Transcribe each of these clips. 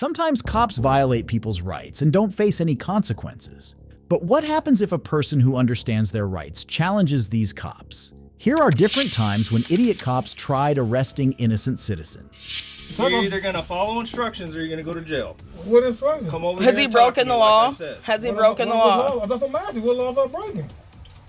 Sometimes cops violate people's rights and don't face any consequences. But what happens if a person who understands their rights challenges these cops? Here are different times when idiot cops tried arresting innocent citizens. You're either going to follow instructions or you're going to go to jail. What instructions? Come over Has here he and talk broken to the me, law? like I said. Has he broken the law? That's what I'm asking. What law am I breaking?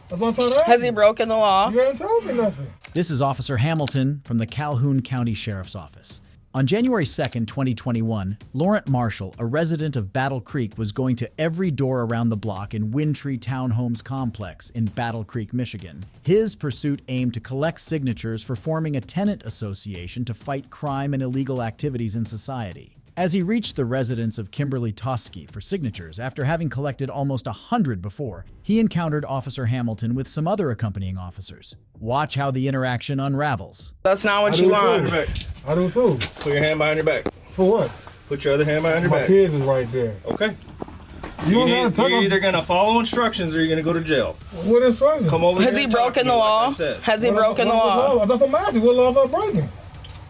That's what I'm trying to ask. Has he broken the law? You haven't told me nothing. This is Officer Hamilton from the Calhoun County Sheriff's Office. On January 2nd, 2021, Laurent Marshall, a resident of Battle Creek, was going to every door around the block in Windtree Townhomes Complex in Battle Creek, Michigan. His pursuit aimed to collect signatures for forming a tenant association to fight crime and illegal activities in society. As he reached the residence of Kimberly Toski for signatures after having collected almost 100 before, he encountered Officer Hamilton with some other accompanying officers. Watch how the interaction unravels. That's not what you want. I do too. Put your hand behind your back. For what? Put your other hand behind your My back. kids is right there. Okay. You're You're either going to follow instructions or you're going to go to jail. What instructions? Come over Has here he and talk broken to the me, law? like I said. Has he broken the law? That's what I'm asking. What law am I breaking?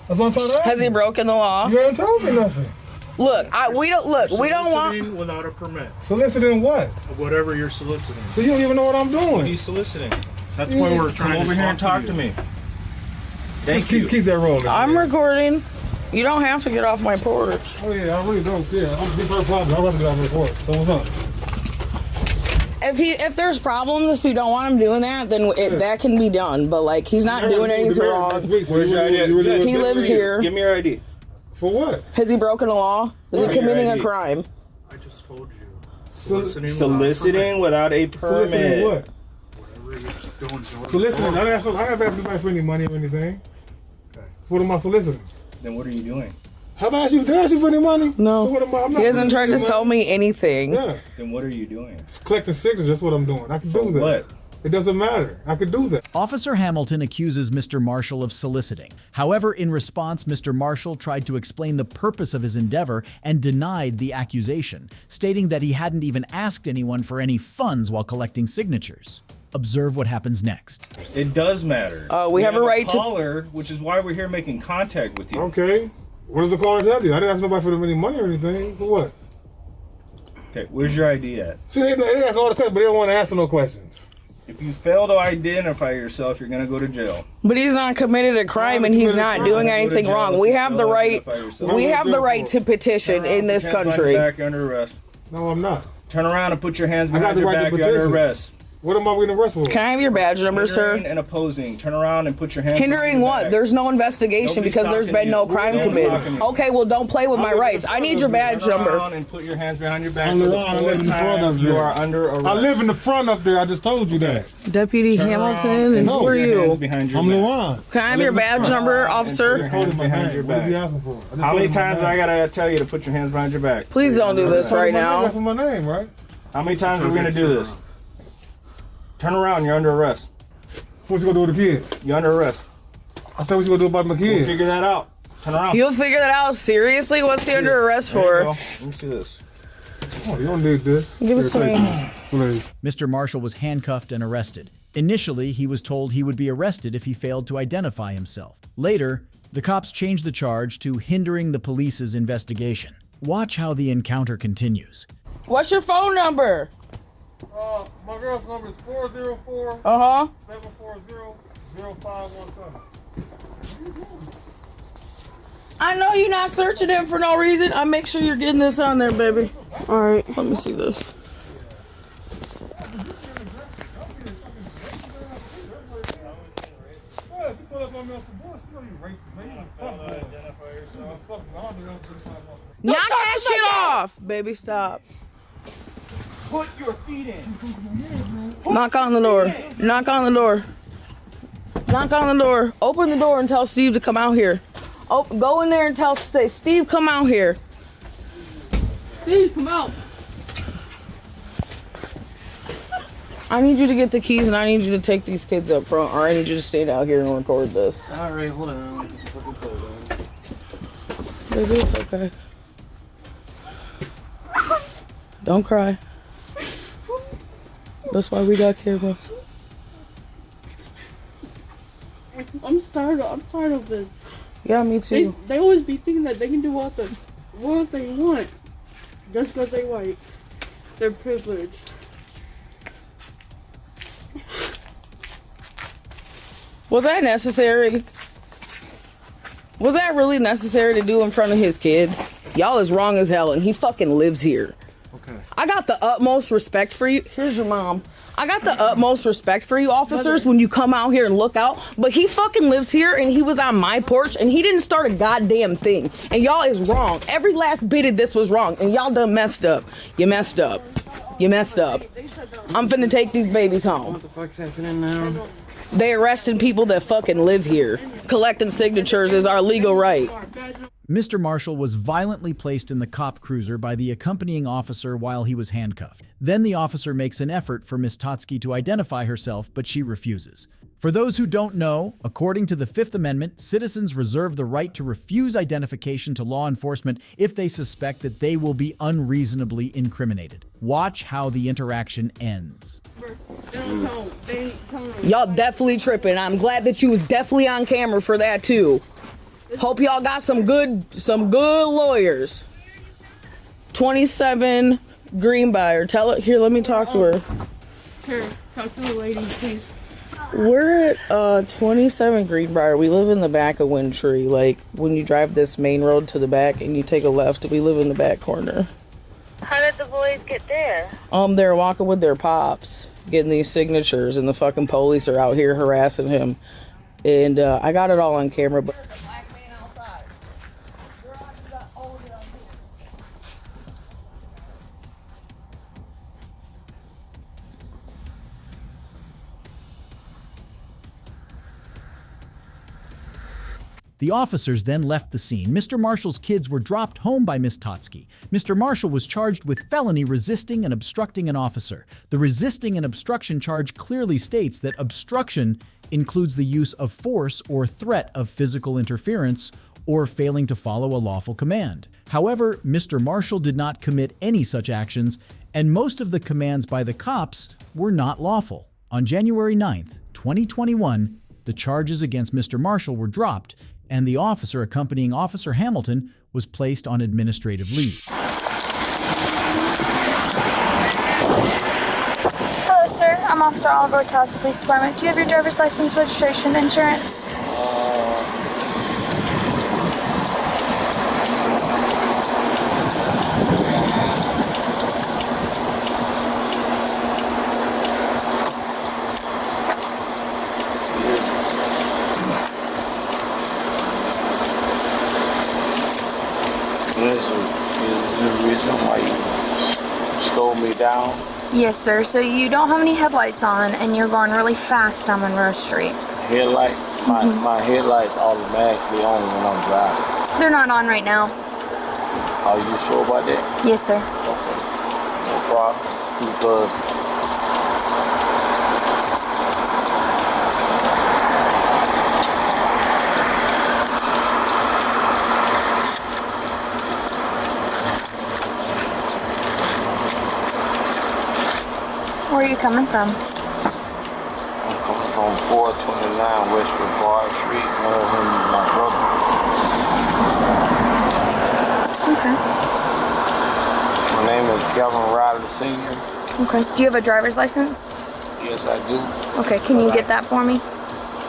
That's what I'm trying to ask. Has he broken the law? You haven't told me nothing. Look, we don't want. Soliciting without a permit. Soliciting what? Whatever you're soliciting. So you don't even know what I'm What are doing. you soliciting? That's why we're Come trying over to here and talk to me. Just Thank you. keep that rolling. I'm recording. You don't have to get off my porch. Oh yeah, I really don't care. I'm this her problem. I'd rather get out of the court. So what's up? If there's problems, if you don't want him doing that, then that can be done. But like, he's not doing anything wrong. Where's your ID? He lives here. Give me your ID. For what? Has he broken the law? Is he Right. committing a ID. crime? I just told you. Soliciting without a permit. Soliciting what? Whatever you're doing. Soliciting. I haven't asked anybody for any money or anything. Okay. So what am I soliciting? Then what are you doing? Have I asked you? Did I ask you for any money? No. So what am I? I'm not He hasn't tried to soliciting sell money. me anything. Yeah. Then what are you doing? It's collecting signatures. That's what I'm doing. I can do that. What? It doesn't matter. I could do that. Officer Hamilton accuses Mr. Marshall of soliciting. However, in response, Mr. Marshall tried to explain the purpose of his endeavor and denied the accusation, stating that he hadn't even asked anyone for any funds while collecting signatures. Observe what happens next. It does matter. We have a right to- caller, which is why we're here making contact with you. Okay. What does the caller tell you? I didn't ask nobody for any money or anything. For what? Okay, where's your ID at? See, they ask all the questions, but they don't want to answer no questions. If you fail to identify yourself, you're gonna go to jail. But he's not committed a crime and he's not doing anything wrong. We have the right. We have the right to petition in this country. Back, you're under arrest. No, I'm not. Turn around and put your hands I got behind the your right to back. You're under petition. arrest. What am I going to arrest for? Can I have your badge number, Hindering sir? and opposing. Turn around and put your hands. Hindering behind your what? back. There's no investigation Nobody's because there's stalking been no you. crime Nobody's committed. stalking you. Okay, well, don't play with my live in rights. the I need front your of you. badge Turn number. around and put your hands behind your back. I'm For the Laurent. I live in the fourth front of time, you. You are under arrest. I live in the front up there. I just told you that. Deputy Turn around Hamilton, and No. who are put your hands you? behind your I'm back. Laurent. Can I have your badge number, officer? Your hands behind your What is he back. asking for? I just How told many him my times name. I gotta tell you to put your hands behind your back? Please don't do this right now. That's my name, right? How many times are we gonna do this? Turn around. You're under arrest. So what you gonna do with the kids? You're under arrest. I said what you gonna do about my We'll kids? figure that out. Turn around. You'll figure that out. Seriously? What's he under arrest There you for? go. Let me see this. Oh, you don't need this. Give it to me. Please. Mr. Marshall was handcuffed and arrested. Initially, he was told he would be arrested if he failed to identify himself. Later, the cops changed the charge to hindering the police's investigation. Watch how the encounter continues. What's your phone number? My girl's number is 404 Uh-huh. 740 0517. I know you're not searching him for no reason. I'll make sure you're getting this on there, baby. All right, let me see this. Knock that shit off, baby. Stop. Put your feet in. Knock on the door. Knock on the door. Knock on the door. Open the door and tell Steve to come out here. Oh, go in there and tell Steve, come out here. Steve, come out. I need you to get the keys and I need you to take these kids up front, or I need you to stay out here and record this. Alright, hold on. Get some fucking clothes on. Baby, it's okay. Don't cry. That's why we got cameras. I'm tired of this. Yeah, me too. They always be thinking that they can do what them. What they want? Just because they white. They're privileged. Was that necessary? Was that really necessary to do in front of his kids? Y'all is wrong as hell, and he fucking lives here. Okay. I got the utmost respect for you. Here's your mom. I got the utmost respect for you officers when you come out here and look out, but he fucking lives here and he was on my porch and he didn't start a goddamn thing. And y'all is wrong. Every last bit of this was wrong and y'all done messed up. You messed up. You messed up. I'm finna take these babies home. What the fuck's happening now? They arresting people that fucking live here. Collecting signatures is our legal right. Mr. Marshall was violently placed in the cop cruiser by the accompanying officer while he was handcuffed. Then the officer makes an effort for Ms. Totsky to identify herself, but she refuses. For those who don't know, according to the Fifth Amendment, citizens reserve the right to refuse identification to law enforcement if they suspect that they will be unreasonably incriminated. Watch how the interaction ends. Y'all definitely tripping. I'm glad that you was definitely on camera for that too. Hope y'all got some good lawyers. 27 Greenbrier. Tell it here. Let me talk to her. Here, talk to the lady, please. We're at 27 Greenbrier. We live in the back of Windtree. Like when you drive this main road to the back and you take a left, we live in the back corner. How did the boys get there? They're walking with their pops, getting these signatures, and the fucking police are out here harassing him. And I got it all on camera, but. The officers then left the scene. Mr. Marshall's kids were dropped home by Ms. Totsky. Mr. Marshall was charged with felony resisting and obstructing an officer. The resisting and obstruction charge clearly states that obstruction includes the use of force or threat of physical interference or failing to follow a lawful command. However, Mr. Marshall did not commit any such actions, and most of the commands by the cops were not lawful. On January 9th, 2021, the charges against Mr. Marshall were dropped, and the officer accompanying Officer Hamilton was placed on administrative leave. Hello, sir. I'm Officer Oliver with Tallahassee Police Department. Do you have your driver's license, registration, insurance? This is the reason why you slowed me down. Yes, sir. So you don't have any headlights on, and you're going really fast down Monroe Street. Headlight, my headlights automatically on when I'm driving. They're not on right now. Are you sure about that? Yes, sir. Okay, no problem. Because Where are you coming from? I'm coming from 429 West Brevard Street. One of him is my brother. Okay. My name is Kelvin Riley Sr. Okay. Do you have a driver's license? Yes, I do. Okay. Can you get that for me?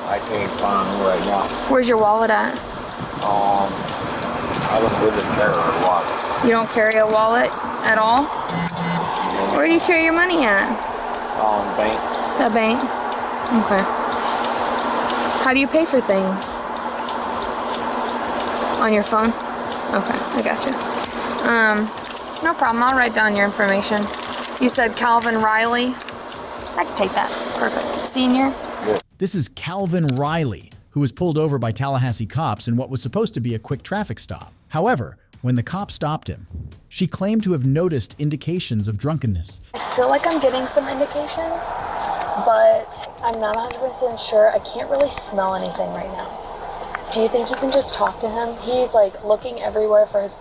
I can't find it right now. Where's your wallet at? I don't really carry a wallet. You don't carry a wallet at all? Where do you carry your money at? Bank. The bank? Okay. How do you pay for things? On your phone? Okay, I gotcha. No problem. I'll write down your information. You said Calvin Riley? I can take that. Perfect. Senior? Yeah. This is Calvin Riley, who was pulled over by Tallahassee cops in what was supposed to be a quick traffic stop. However, when the cop stopped him, she claimed to have noticed indications of drunkenness. I feel like I'm getting some indications, but I'm not 100% sure. I can't really smell anything right now. Do you think you can just talk to him? He's like looking everywhere for his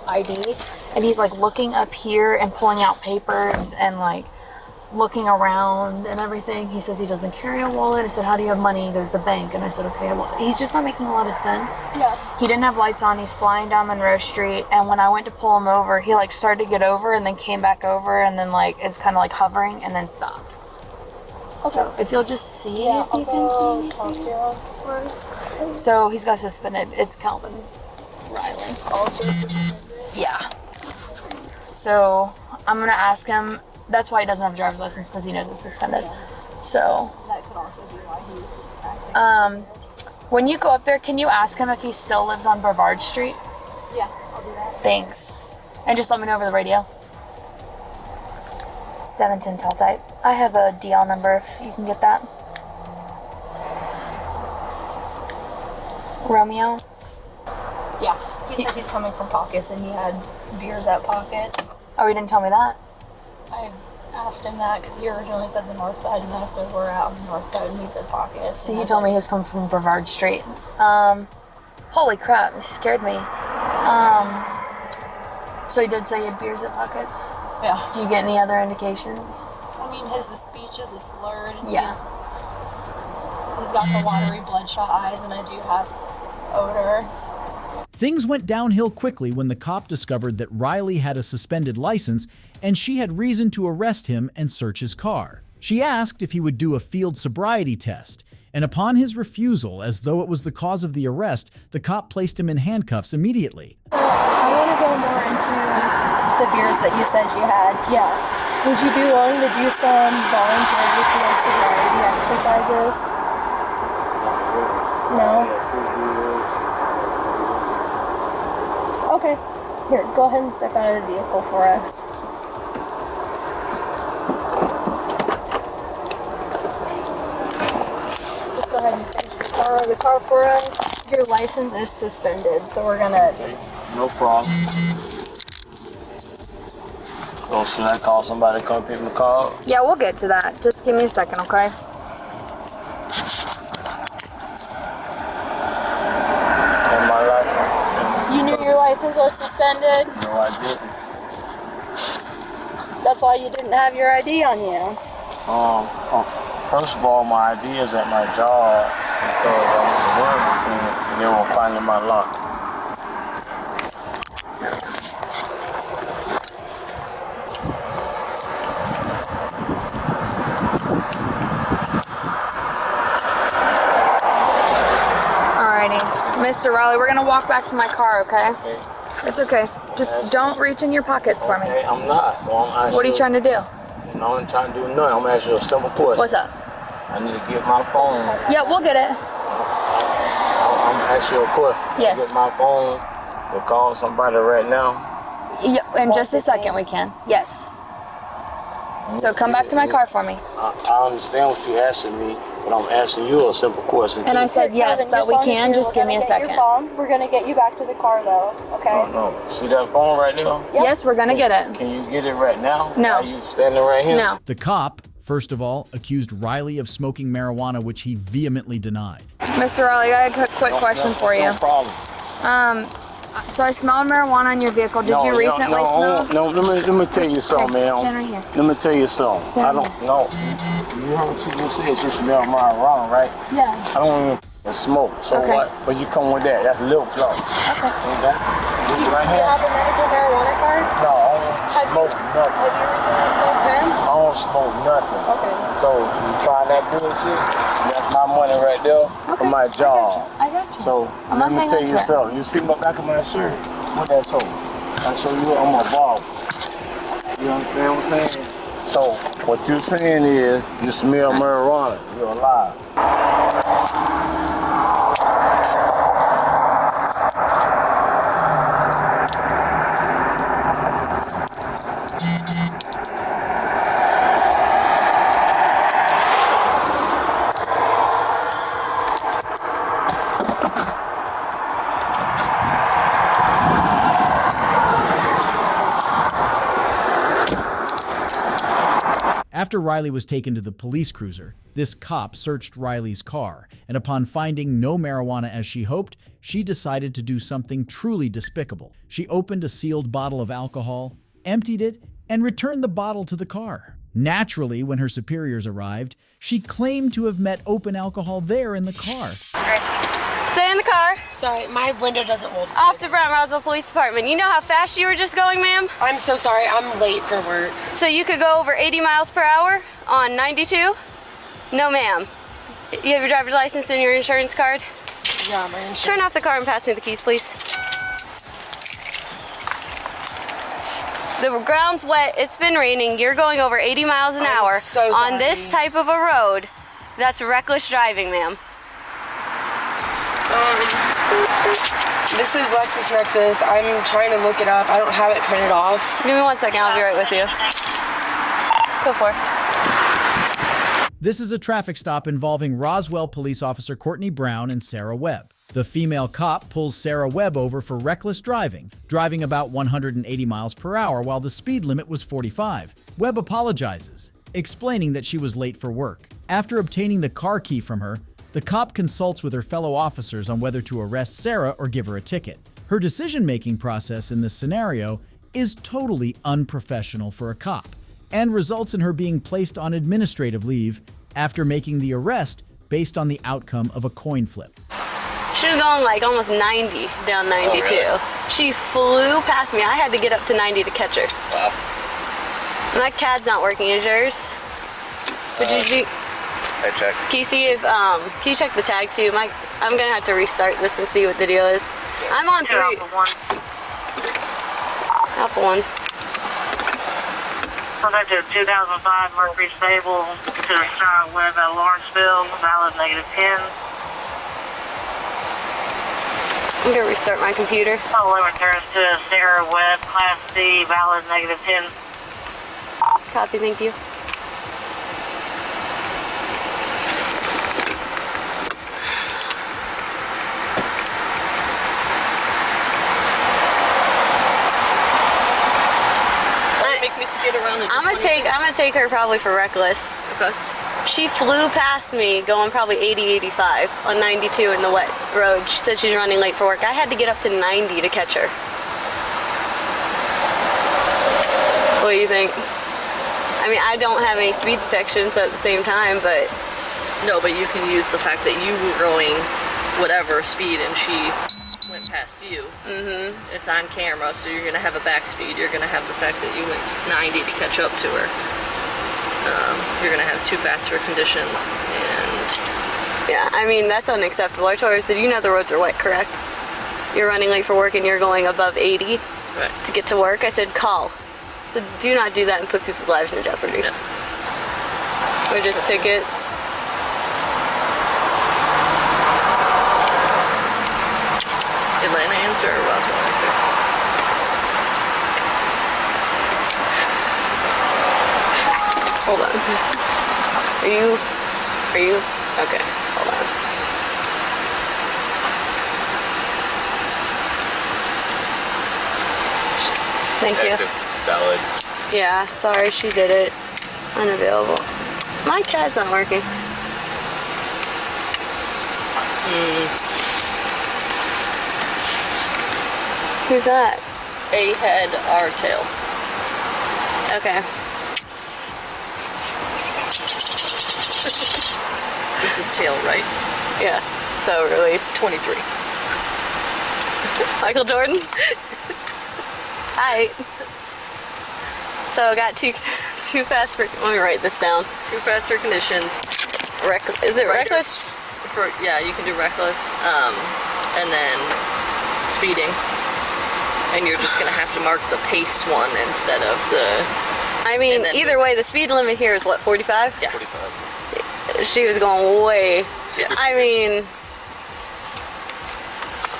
ID, and he's like looking up here and pulling out papers and like looking around and everything. He says he doesn't carry a wallet. I said, how do you have money? He goes, the bank. And I said, okay, well, he's just not making a lot of sense. Yeah. He didn't have lights on. He's flying down Monroe Street. And when I went to pull him over, he like started to get over and then came back over and then like is kind of like hovering and then stopped. Okay. So if you'll just see if you can see. Talk to you. So he's got suspended. It's Calvin Riley. Also suspended. Yeah. So I'm gonna ask him. That's why he doesn't have a driver's license, because he knows it's suspended. Yeah. So that could also be why he's acting. when you go up there, can you ask him if he still lives on Brevard Street? Yeah, I'll do that. Thanks. And just let me know over the radio. 710 tell type. I have a DL number if you can get that. Romeo? Yeah, he said he's coming from Pockets and he had beers at Pockets. Oh, he didn't tell me that? I asked him that because he originally said the north side, and I said we're out on the north side, and he said Pockets. See, he told me he was coming from Brevard Street. Holy crap, he scared me. So he did say he had beers at Pockets? Yeah. Do you get any other indications? I mean, his speech is slurred. And Yeah. He's got the watery, bloodshot eyes, and I do have odor. Things went downhill quickly when the cop discovered that Riley had a suspended license and she had reason to arrest him and search his car. She asked if he would do a field sobriety test, and upon his refusal, as though it was the cause of the arrest, the cop placed him in handcuffs immediately. I want to go more into the beers that you said you had. Yeah. Would you be willing to do some voluntary field sobriety exercises? No? Okay. Here, go ahead and step out of the vehicle for us. Just go ahead and face the car for us. Your license is suspended, so we're gonna... No problem. So should I call somebody to come pick my car up? Yeah, we'll get to that. Just give me a second, okay? And my license? You knew your license was suspended? No, I didn't. That's why you didn't have your ID on you. First of all, my ID is at my job because I'm in work and they won't find in my locker. Mr. Riley, we're gonna walk back to my car, okay? It's okay. Just don't reach in your pockets for me. Okay, I'm not. Well, What are you trying to do? No, I'm trying to do nothing. I'm asking you a simple question. What's up? I need to get my phone. Yeah, we'll get it. I'm asking you a question. Yes. Get my phone to call somebody right now. Yeah, in just a second we can. Yes. So come back to my car for me. I understand what you're asking me, but I'm asking you a simple question. And too. I said yes, that we can. Just give me a second. We're gonna get you back to the car though, okay? No. See that phone right now? Yep. Yes, we're gonna get it. Can you get it right now? No. Are you standing right here? No. The cop, first of all, accused Riley of smoking marijuana, which he vehemently denied. Mr. Riley, I got a quick question for you. No problem. So I smelled marijuana in your vehicle. Did you recently smell? No, let me tell you something, man. Stand right here. Let me tell you something. Stand I don't know. You heard what you just said. You smell marijuana, right? Yeah. I don't even smoke. So Okay. what? But you come with that. That's little plug. Okay. Okay? This right Do you here? have a medical marijuana card? No, I don't smoke nothing. Have you recently smoked pen? I don't smoke nothing. Okay. So you find that bullshit? That's my money right there for my job. I got you. So I'm let not me tell hanging you to it. something. You see my back of my shirt? What that show? I show you I'm a ball. You understand what I'm saying? So what you're saying is you smell marijuana. You're alive. After Riley was taken to the police cruiser, this cop searched Riley's car, and upon finding no marijuana as she hoped, she decided to do something truly despicable. She opened a sealed bottle of alcohol, emptied it, and returned the bottle to the car. Naturally, when her superiors arrived, she claimed to have met open alcohol there in the car. Stay in the car. Sorry, my window doesn't hold. Off to Brown Roswell Police Department. You know how fast you were just going, ma'am? I'm so sorry, I'm late for work. So you could go over 80 miles per hour on 92? No, ma'am. You have your driver's license and your insurance card? Yeah, my insurance. Turn off the car and pass me the keys, please. The ground's wet. It's been raining. You're going over 80 miles an hour so on this type of a road. That's reckless driving, ma'am. This is LexisNexis. I'm trying to look it up. I don't have it printed off. Give me 1 second. I'll be right with you. Go for it. This is a traffic stop involving Roswell police officer Courtney Brown and Sarah Webb. The female cop pulls Sarah Webb over for reckless driving about 180 miles per hour while the speed limit was 45. Webb apologizes, explaining that she was late for work. After obtaining the car key from her, the cop consults with her fellow officers on whether to arrest Sarah or give her a ticket. Her decision-making process in this scenario is totally unprofessional for a cop and results in her being placed on administrative leave after making the arrest based on the outcome of a coin flip. She was going like almost 90 down 92. Oh, really? She flew past me. I had to get up to 90 to catch her. Wow. My CAD's not working. Is yours? But did you? I checked. Can you see if can you check the tag too? I'm gonna have to restart this and see what the deal is. I'm on 3. Alpha 1. Subject to 2005 Mercury Stable to Sarah Webb at Lawrenceville, valid -10. I'm gonna restart my computer. Following returns to Sarah Webb, Class C, valid -10. Copy, thank you. Make me skid around. I'm gonna take her probably for reckless. Okay. She flew past me going probably 80, 85 on 92 in the wet road. She said she's running late for work. I had to get up to 90 to catch her. What do you think? I mean, I don't have any speed detections at the same time, but... No, but you can use the fact that you were going whatever speed and she went past you. Mm-hmm. It's on camera, so you're gonna have a back speed. You're gonna have the fact that you went 90 to catch up to her. You're gonna have too fast for conditions, and yeah, I mean that's unacceptable. I told her, I said, you know the roads are wet, correct? You're running late for work and you're going above 80 right. to get to work. I said, call. So do not do that and put people's lives in jeopardy. Yeah. Or just tickets. Atlanta answer or Roswell answer? Hold on. Are you? Okay, hold on. Thank you. Valid. Yeah, sorry, she did it. Unavailable. My CAD's not working. Who's that? A head, R tail. Okay. This is tail, right? Yeah, so really. 23. Michael Jordan? Hi. So I got too fast for, let me write this down. Too fast for conditions. Is it reckless? Yeah, you can do reckless, and then speeding. And you're just gonna have to mark the paced one instead of the... I mean, either way, the speed limit here is what, 45? Yeah. 45. She was going way, Yeah. I mean,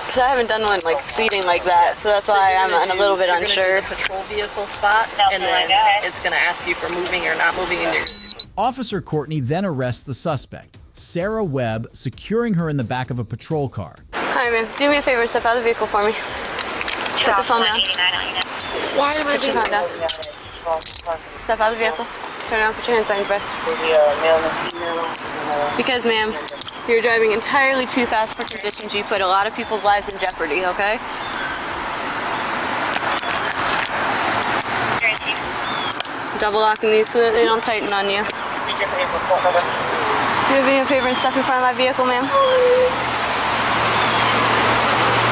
because I haven't done one like speeding like that, so that's why I'm a little bit unsure. You're gonna do the patrol vehicle spot, and then it's gonna ask you for moving or not moving, and you're gonna do moving. Officer Courtney then arrests the suspect, Sarah Webb, securing her in the back of a patrol car. Hi, ma'am. Do me a favor and step out of the vehicle for me. Put the phone down. Why am I Put your phone down. Step out of the vehicle. Turn around, put your hands behind your back. Because, ma'am, you're driving entirely too fast for conditions. You put a lot of people's lives in jeopardy, okay? double locking these so that they don't tighten on you. Do you have any favor and step in front of my vehicle, ma'am?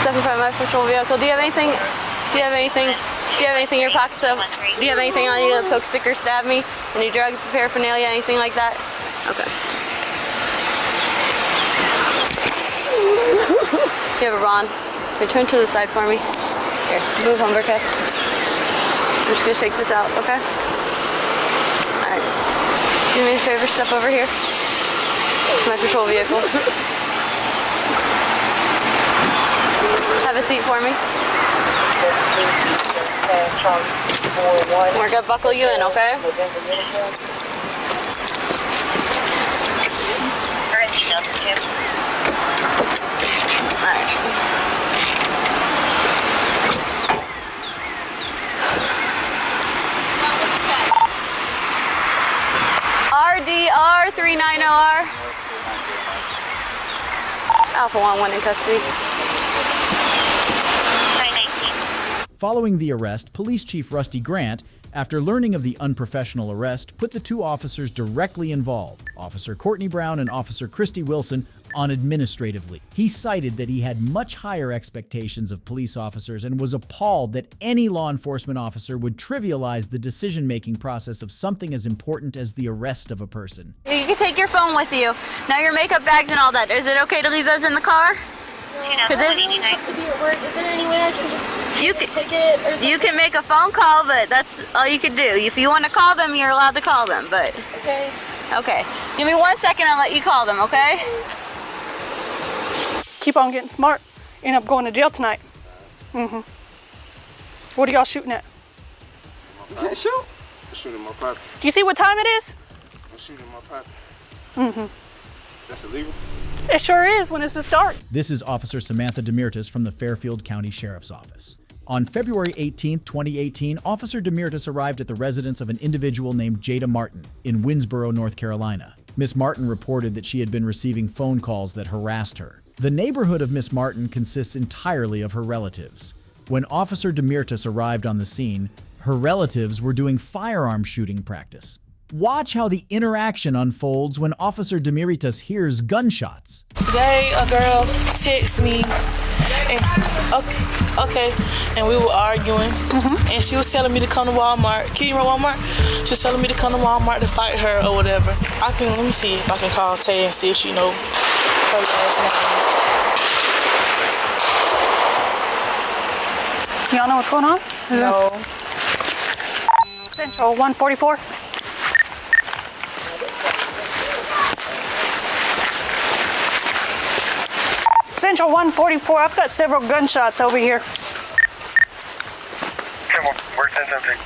Step in front of my patrol vehicle. Do you have anything in your pockets? Do you have anything on you that poke, stick, or stab me? Any drugs, paraphernalia, anything like that? Okay. You have a bond. Return to the side for me. Here, move lumbercats. I'm just gonna shake this out, okay? Alright. Do me a favor, step over here. It's my patrol vehicle. Have a seat for me. We're gonna buckle you in, okay? Alright. RDR 390R. Alpha 1 in custody. Following the arrest, Police Chief Rusty Grant, after learning of the unprofessional arrest, put the two officers directly involved, Officer Courtney Brown and Officer Christy Wilson, on administrative leave. He cited that he had much higher expectations of police officers and was appalled that any law enforcement officer would trivialize the decision-making process of something as important as the arrest of a person. You can take your phone with you. Now your makeup bags and all that. Is it okay to leave those in the car? Is there any way I can just take it or something? You can make a phone call, but that's all you can do. If you want to call them, you're allowed to call them, but... Okay. Okay. Give me 1 second, I'll let you call them, okay? Keep on getting smart. End up going to jail tonight. What are y'all shooting at? You can't shoot. I'm shooting my property. Do you see what time it is? I'm shooting my property. That's illegal? It sure is when it's the start. This is Officer Samantha Demirtas from the Fairfield County Sheriff's Office. On February 18, 2018, Officer Demirtas arrived at the residence of an individual named Jada Martin in Winsboro, North Carolina. Miss Martin reported that she had been receiving phone calls that harassed her. The neighborhood of Miss Martin consists entirely of her relatives. When Officer Demirtas arrived on the scene, her relatives were doing firearm shooting practice. Watch how the interaction unfolds when Officer Demirtas hears gunshots. Today, a girl texted me, and, and we were arguing, and she was telling me to come to Walmart. Can you remember Walmart? She was telling me to come to Walmart to fight her or whatever. Let me see if I can call Tay and see if she knows her last name. Y'all know what's going on? No. Central 144. Central 144, I've got several gunshots over here. Come on, we're 10-10.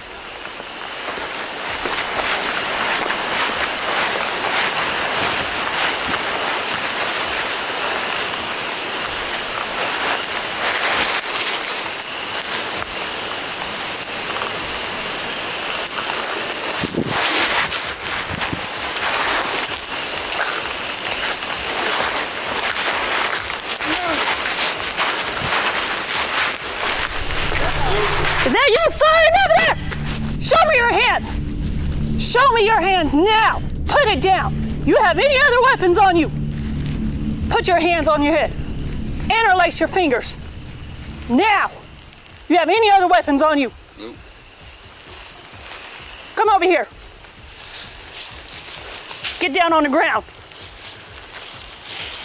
Is that you firing over there? Show me your hands. Show me your hands now. Put it down. You have any other weapons on you? Put your hands on your head. Interlace your fingers. Now. You have any other weapons on you? Nope. Come over here. Get down on the ground.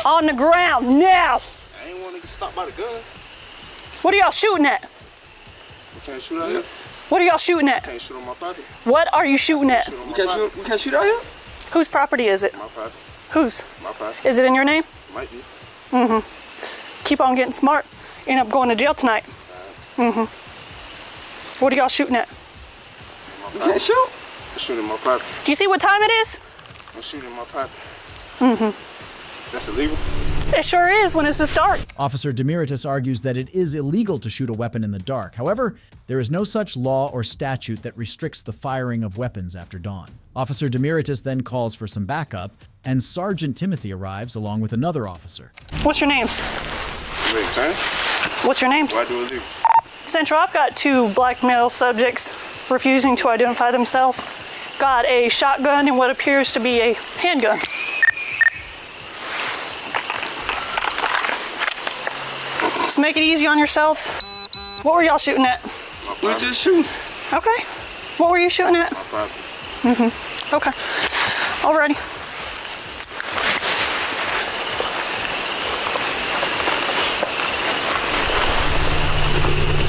On the ground, now. I ain't want to get stopped by the gun. What are y'all shooting at? We can't shoot out here. What are y'all shooting at? We can't shoot on my property. What are you shooting at? We can't shoot out here? Whose property is it? My property. Whose? My property. Is it in your name? Might be. Keep on getting smart. End up going to jail tonight. What are y'all shooting at? We can't shoot. I'm shooting my property. Do you see what time it is? I'm shooting my property. That's illegal? It sure is when it's the start. Officer Demirtas argues that it is illegal to shoot a weapon in the dark. However, there is no such law or statute that restricts the firing of weapons after dawn. Officer Demirtas then calls for some backup, and Sergeant Timothy arrives along with another officer. What's your names? You ready, Tanner? What's your names? Why do illegal? Central, I've got 2 black male subjects refusing to identify themselves, got a shotgun and what appears to be a handgun. Just make it easy on yourselves. What were y'all shooting at? We were just shooting. Okay. What were you shooting at? My property. Mm-hmm. Okay. Alrighty.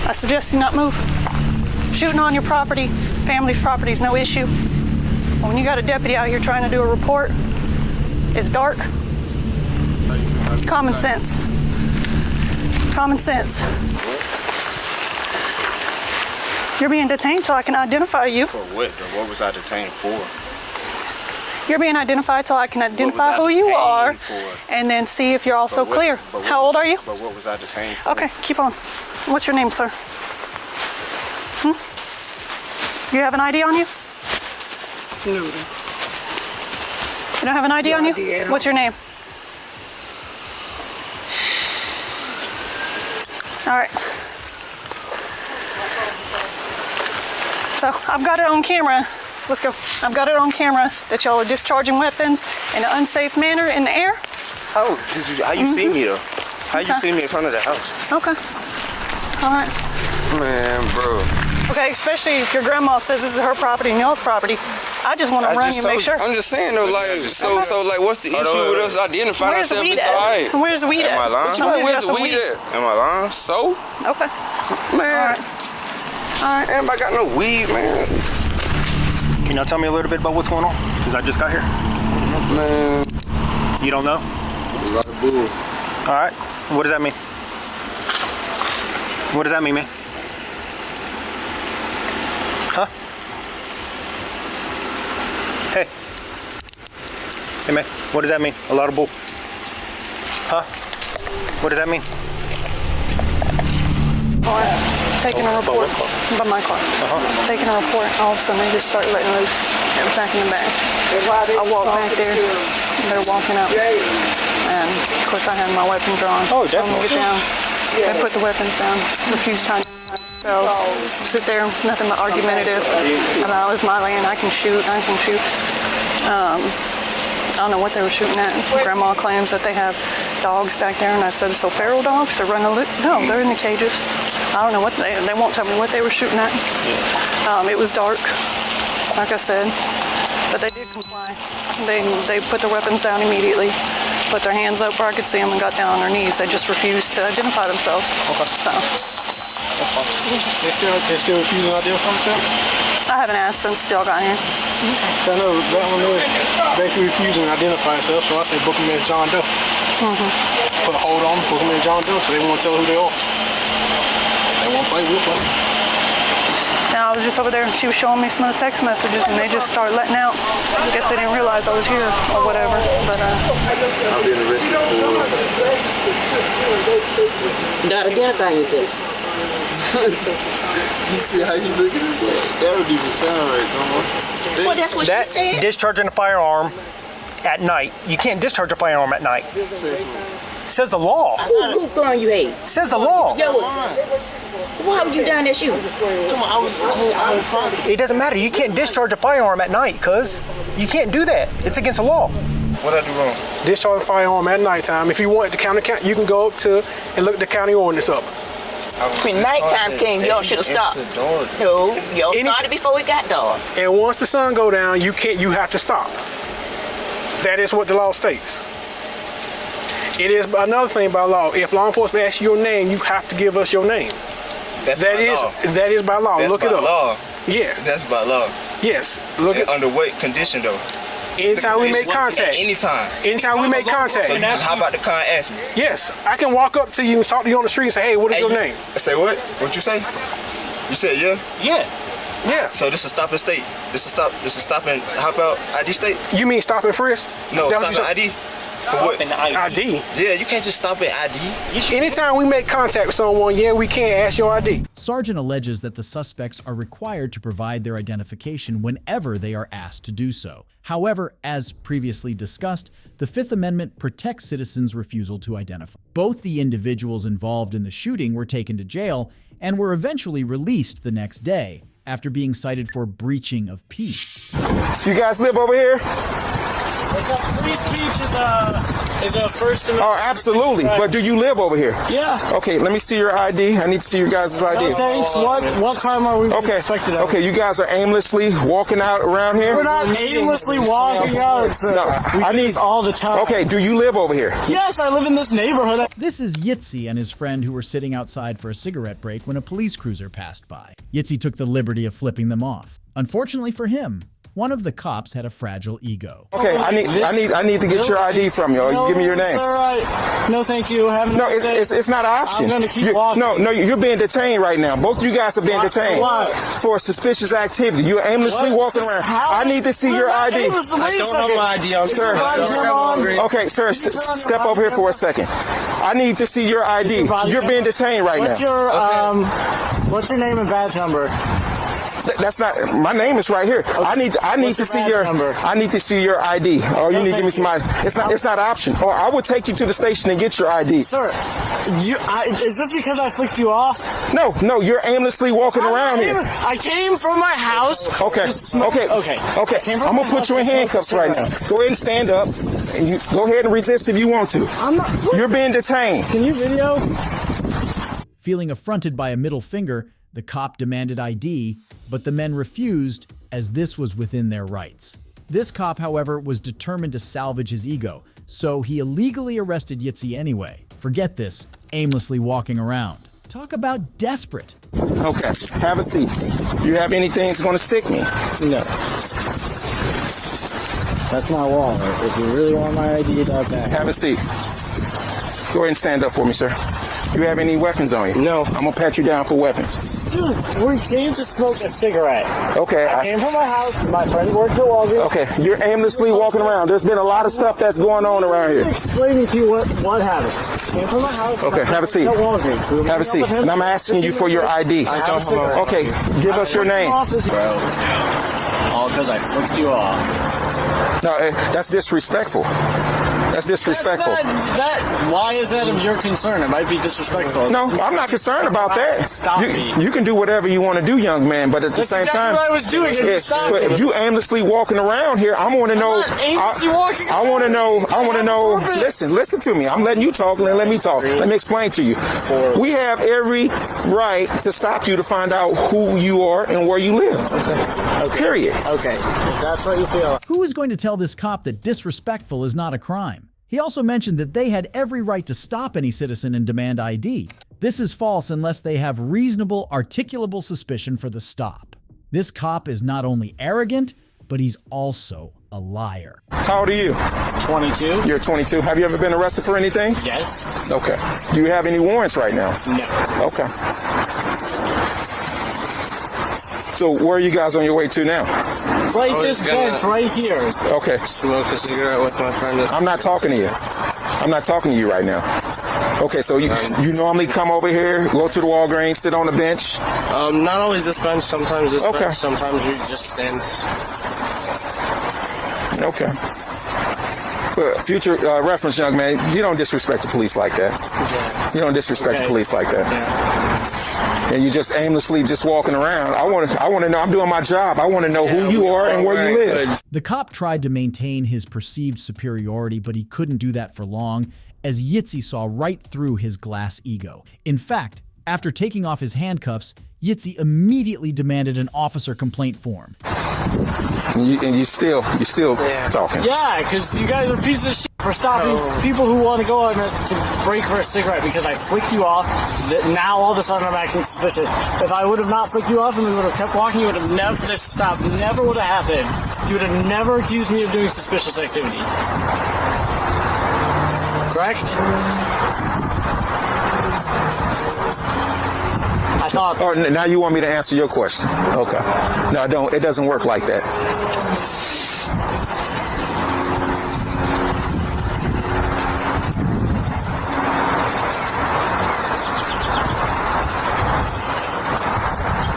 I suggest you not move. Shooting on your property, family's property is no issue. But when you got a deputy out here trying to do a report, it's dark. Common sense. Common sense. You're being detained till I can identify you. For what? What was I detained for? You're being identified till I can identify who you are and then see if you're also clear. How old are you? But what was I detained for? Okay, keep on. What's your name, sir? You have an ID on you? Snooty. You don't have an ID on you? What's your name? All right. So I've got it on camera. Let's go. I've got it on camera that y'all are discharging weapons in an unsafe manner in the air. How you see me though? How you see me in front of the house? Okay. All right. Man, bro. Okay, especially if your grandma says this is her property and y'all's property. I just want to run you and make sure. I'm just saying though, like, so like, what's the issue with us identifying Where's the ourselves? weed It's at? alright. Where's the weed at? Am I lying? Where's the weed at? Am I lying? So? Okay. Man. All right. Ain't nobody got no weed, man. Can y'all tell me a little bit about what's going on? Because I just got here. Man. You don't know? A lot of bull. All right. What does that mean? What does that mean, man? Huh? Hey. Hey, man. What does that mean? A lot of bull. Huh? What does that mean? Taking a report by my car. Taking a report. All of a sudden, they just start letting loose. Back in the back. I walked back there. They're walking up. And, of course, I had my weapon drawn. Oh, definitely. Get down. They put the weapons down. Refused to identify themselves. Sit there, nothing but argumentative about it's my land. I can shoot. I can shoot. I don't know what they were shooting at. Grandma claims that they have dogs back there, and I said, so feral dogs? They're running loose? No, they're in the cages. I don't know what they won't tell me what they were shooting at. It was dark, like I said, but they did comply. They put their weapons down immediately, put their hands up where I could see them, and got down on their knees. They just refused to identify themselves. Okay. So. That's fine. They still refusing to identify themselves? I haven't asked since y'all got here. I know that one is basically refusing to identify themselves, so I say book them in John Doe. Put a hold on them, book them in John Doe, so they won't tell who they are. They won't play, we'll play. Now I was just over there and she was showing me some of the text messages and they just started letting out. I guess they didn't realize I was here or whatever, but I'll be arrested for... Not identifying yourself. You see how you looking at that? That would even sound right, come on. Well, that's what she said. Discharging a firearm at night. You can't discharge a firearm at night. Says the law. Who gun you hate? Says the law. Yours. Why would you down there shooting? Come on, I was on property. It doesn't matter. You can't discharge a firearm at night, cuz. You can't do that. It's against the law. What I do wrong? Discharge a firearm at nighttime. If you want the county, you can go up to and look the county ordinance up. When nighttime came, y'all should have stopped. No, y'all started before it got dark. And once the sun go down, you have to stop. That is what the law states. It is another thing by law. If law enforcement asks you your name, you have to give us your name. That is by law. That's look by it up. Law. Yeah. That's by law. Yes. Look at under what condition though? Anytime we make contact. Anytime. Anytime we make contact. So you just hop out the car and ask me? Yes. I can walk up to you and talk to you on the street and say, hey, what is your name? I say what? What'd you say? You said yeah? Yeah. Yeah. So this is stop and state. This is stop and hop out ID state? You mean stop and frisk? No, stop and ID. For what? ID. Yeah, you can't just stop at ID. Anytime we make contact with someone, yeah, we can't ask your ID. Sargent alleges that the suspects are required to provide their identification whenever they are asked to do so. However, as previously discussed, the Fifth Amendment protects citizens' refusal to identify. Both the individuals involved in the shooting were taken to jail and were eventually released the next day. after being cited for breaching of peace. You guys live over here? Free speech is a First Amendment. Oh, absolutely. But do you live over here? Yeah. Okay, let me see your ID. I need to see your guys' ID. No, thanks. What crime are we suspected of? Okay, you guys are aimlessly walking out around here? We're not aimlessly walking out, sir. No, I need all the time. Okay, do you live over here? Yes, I live in this neighborhood. This is Yitzi and his friend who were sitting outside for a cigarette break when a police cruiser passed by. Yitzi took the liberty of flipping them off. Unfortunately for him, one of the cops had a fragile ego. Okay, I need to get your ID from you. No, give me your name. No, thank you. No, it's not an option. I'm gonna keep walking. No, you're being detained right now. Both of you guys are being detained for suspicious activity. You're aimlessly walking around. I need to see your ID. I don't have my ID on, sir. Okay, sir, step over here for a second. I need to see your ID. You're being detained right now. What's your name and badge number? That's not my name. Is right here. Okay. I need to see your number. I need to see your ID. Or you need to give me some ID. It's not an option. Or I would take you to the station and get your ID. Sir, is this because I flicked you off? No. You're aimlessly walking around here. I came from my house. Okay. I'm gonna put you in handcuffs right now. Go ahead and stand up, and you go ahead and resist if you want to. You're being detained. Can you video? Feeling affronted by a middle finger, the cop demanded ID, but the men refused as this was within their rights. This cop, however, was determined to salvage his ego, so he illegally arrested Yitzi anyway. Forget this, aimlessly walking around. Talk about desperate. Okay, have a seat. Do you have anything that's going to stick me? No. That's my wallet. If you really want my ID, have a seat. Go ahead and stand up for me, sir. You have any weapons on you? No. I'm going to pat you down for weapons. Dude, we came to smoke a cigarette. Okay. I came from my house. My friend worked at Walgreens. Okay. You're aimlessly walking around. There's been a lot of stuff that's going on around here. I'm explaining to you what happened. Came from my house. Okay. Have a seat. Have a seat. And I'm asking you for your ID. Okay. Give us your name. All because I flipped you off. No, that's disrespectful. That's disrespectful. Why is that of your concern? It might be disrespectful. No, I'm not concerned about that. Stop me. You can do whatever you want to do, young man, but at the same time, what I was doing. But if you aimlessly walking around here, I want to know. I want to know. Listen to me. I'm letting you talk. Let me talk. Let me explain to you. We have every right to stop you to find out who you are and where you live. Okay. Period. Okay. If that's what you feel. Who is going to tell this cop that disrespectful is not a crime? He also mentioned that they had every right to stop any citizen and demand ID. This is false unless they have reasonable, articulable suspicion for the stop. This cop is not only arrogant, but he's also a liar. How old are you? 22. You're 22. Have you ever been arrested for anything? Yes. Okay. Do you have any warrants right now? No. Okay. So where are you guys on your way to now? Right this bench right here. Okay. Smoke a cigarette with my friend. I'm not talking to you. I'm not talking to you right now. Okay, so you normally come over here, go to the Walgreens, sit on the bench? Not always this bench, sometimes this bench, sometimes we just stand. Okay. For future reference, young man, you don't disrespect the police like that. You don't disrespect the police like that. And you just aimlessly just walking around. I want to know. I'm doing my job. I want to know who you are and where you live. The cop tried to maintain his perceived superiority, but he couldn't do that for long, as Yitzi saw right through his glass ego. In fact, after taking off his handcuffs, Yitzi immediately demanded an officer complaint form. And you still talking. Yeah, because you guys are pieces of shit for stopping people who want to go on to break for a cigarette because I flicked you off. Now all of a sudden I'm acting suspicious. If I would have not flicked you off and we would have kept walking, you would have never, this stop never would have happened. You would have never accused me of doing suspicious activity. Correct? I thought. Oh, now you want me to answer your question? Okay. No, I don't. It doesn't work like that.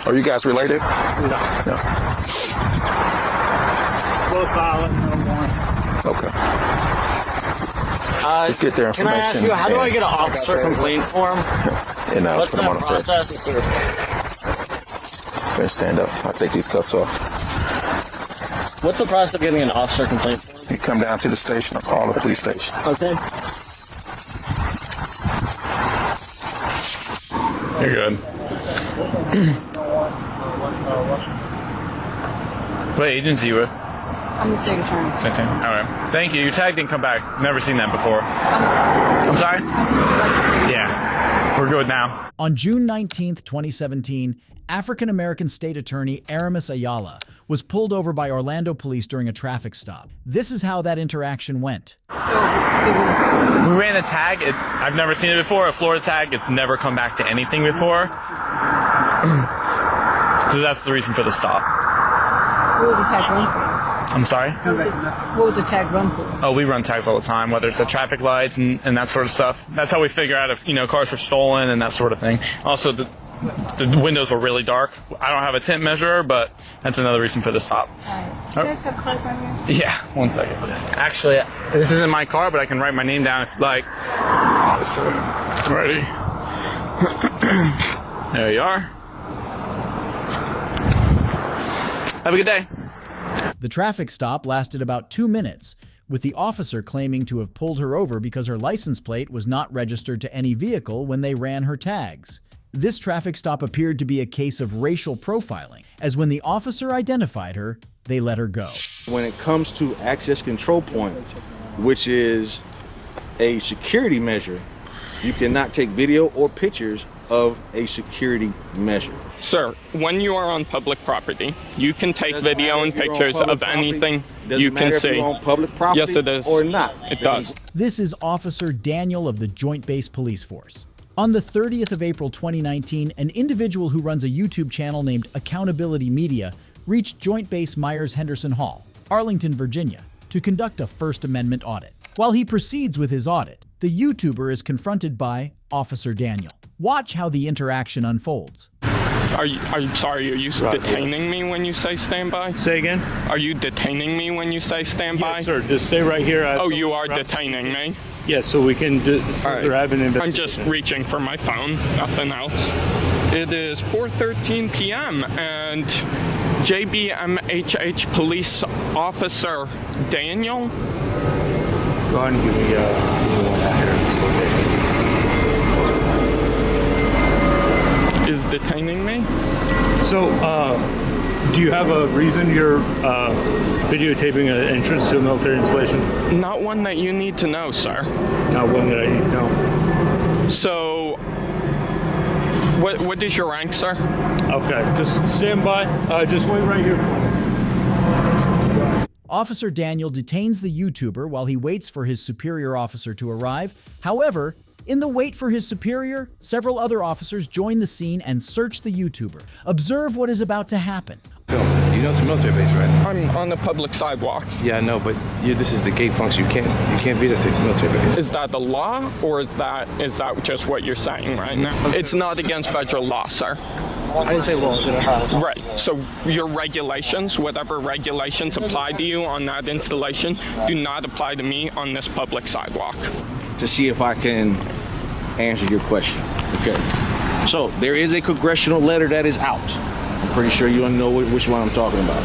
Are you guys related? No. Both violent, no more. Okay. Let's get their information. Can I ask you, how do I get an officer complaint form? And what's put them that on the process? Better stand up. I'll take these cuffs off. What's the process of getting an officer complaint? You come down to the station or call the police station. Okay. You're good. What agency you with? I'm the state attorney. Okay. All right. Thank you. Your tag didn't come back. Never seen that before. I'm sorry? Yeah. We're good now. On June 19th, 2017, African-American State Attorney Aramis Ayala was pulled over by Orlando police during a traffic stop. This is how that interaction went. We ran the tag. I've never seen it before. A Florida tag. It's never come back to anything before. So that's the reason for the stop. What was the tag run for? I'm sorry? What was the tag run for? Oh, we run tags all the time, whether it's at traffic lights and that sort of stuff. That's how we figure out if, cars are stolen and that sort of thing. Also, the windows are really dark. I don't have a tint measurer, but that's another reason for the stop. All right. Do you guys have cards on here? Yeah, 1 second. Actually, this isn't my car, but I can write my name down if you'd like. So, ready? There you are. Have a good day. The traffic stop lasted about 2 minutes, with the officer claiming to have pulled her over because her license plate was not registered to any vehicle when they ran her tags. This traffic stop appeared to be a case of racial profiling, as when the officer identified her, they let her go. When it comes to access control point, which is a security measure, you cannot take video or pictures of a security measure. Sir, when you are on public property, you can take video and pictures of anything you can see. If you're on public property, yes, it is. Or not. It does. This is Officer Daniel of the Joint Base Police Force. On the 30th of April 2019, an individual who runs a YouTube channel named Accountability Media reached Joint Base Myers-Henderson Hall, Arlington, Virginia, to conduct a First Amendment audit. While he proceeds with his audit, the YouTuber is confronted by Officer Daniel. Watch how the interaction unfolds. Are you detaining me when you say stand by? Say again? Are you detaining me when you say stand by? Yes, sir. Just stay right here. Oh, you are detaining me? Yes, so we can further have an investigation. I'm just reaching for my phone, nothing else. It is 4:13 p.m. and JBMHH Police Officer Daniel. Go ahead and give me one out here in this location. Is detaining me? So, do you have a reason you're videotaping an entrance to a military installation? Not one that you need to know, sir. Not one that I need to know. So, what is your rank, sir? Okay, just stand by. Just wait right here. Officer Daniel detains the YouTuber while he waits for his superior officer to arrive. However, in the wait for his superior, several other officers join the scene and search the YouTuber. Observe what is about to happen. You know it's a military base, right? I'm on the public sidewalk. Yeah, I know, but this is the gate function. You can't videotape the military base. Is that the law, or is that just what you're saying right now? It's not against federal law, sir. I didn't say law, did I? Right. So your regulations, whatever regulations apply to you on that installation, do not apply to me on this public sidewalk. To see if I can answer your question. Okay. So there is a congressional letter that is out. I'm pretty sure you know which one I'm talking about.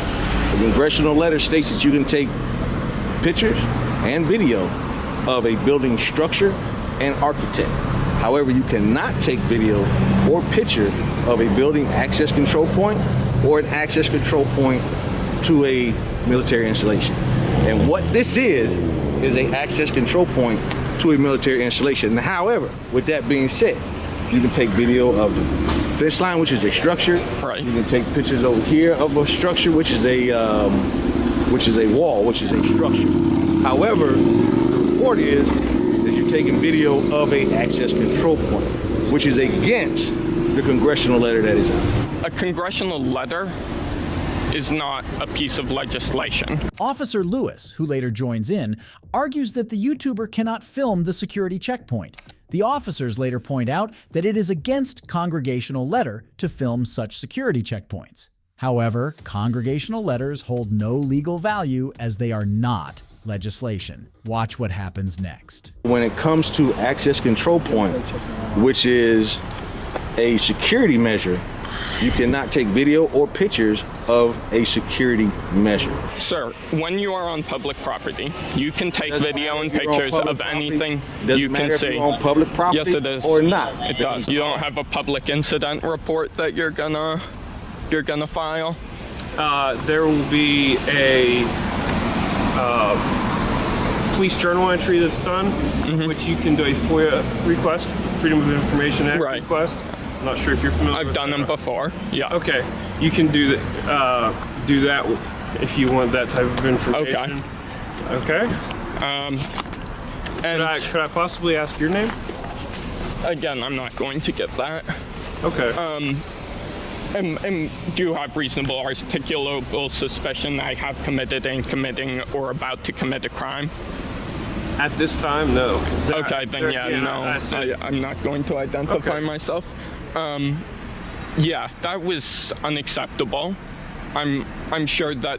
The congressional letter states that you can take pictures and video of a building structure and architect. However, you cannot take video or picture of a building access control point or an access control point to a military installation. And what this is an access control point to a military installation. However, with that being said, you can take video of the fence line, which is a structure. Right. You can take pictures over here of a structure, which is a wall, which is a structure. However, the report is that you're taking video of a access control point, which is against the congressional letter that is out. A congressional letter is not a piece of legislation. Officer Lewis, who later joins in, argues that the YouTuber cannot film the security checkpoint. The officers later point out that it is against congregational letter to film such security checkpoints. However, congregational letters hold no legal value as they are not legislation. Watch what happens next. When it comes to access control point, which is a security measure, You cannot take video or pictures of a security measure. Sir, when you are on public property, you can take video and pictures of anything you can see. If you're on public property, yes, it is. Or not. It does. You don't have a public incident report that you're gonna file? There will be a police journal entry that's done, which you can do a FOIA request, Freedom of Information Act request. I'm not sure if you're familiar with that. I've done them before, yeah. Okay, you can do that if you want that type of information. Okay. And could I possibly ask your name? Again, I'm not going to get that. Okay. And do you have reasonable articulable suspicion I have committed and committing or about to commit a crime? At this time, no. Okay, then I'm not going to identify myself. Yeah, that was unacceptable. I'm sure that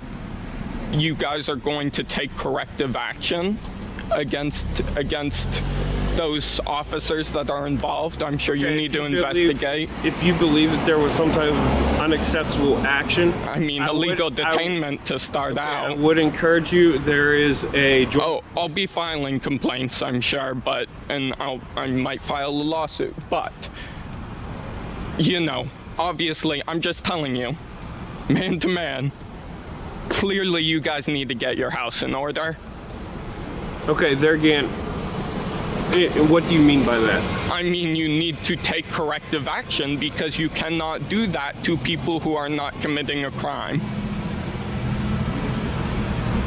you guys are going to take corrective action against those officers that are involved. I'm sure you need to investigate. If you believe that there was some type of unacceptable action, I mean, illegal detainment to start out. I would encourage you. There is a. I'll be filing complaints, I'm sure, I might file a lawsuit. But obviously, I'm just telling you, man to man. Clearly, you guys need to get your house in order. Okay, what do you mean by that? I mean, you need to take corrective action because you cannot do that to people who are not committing a crime.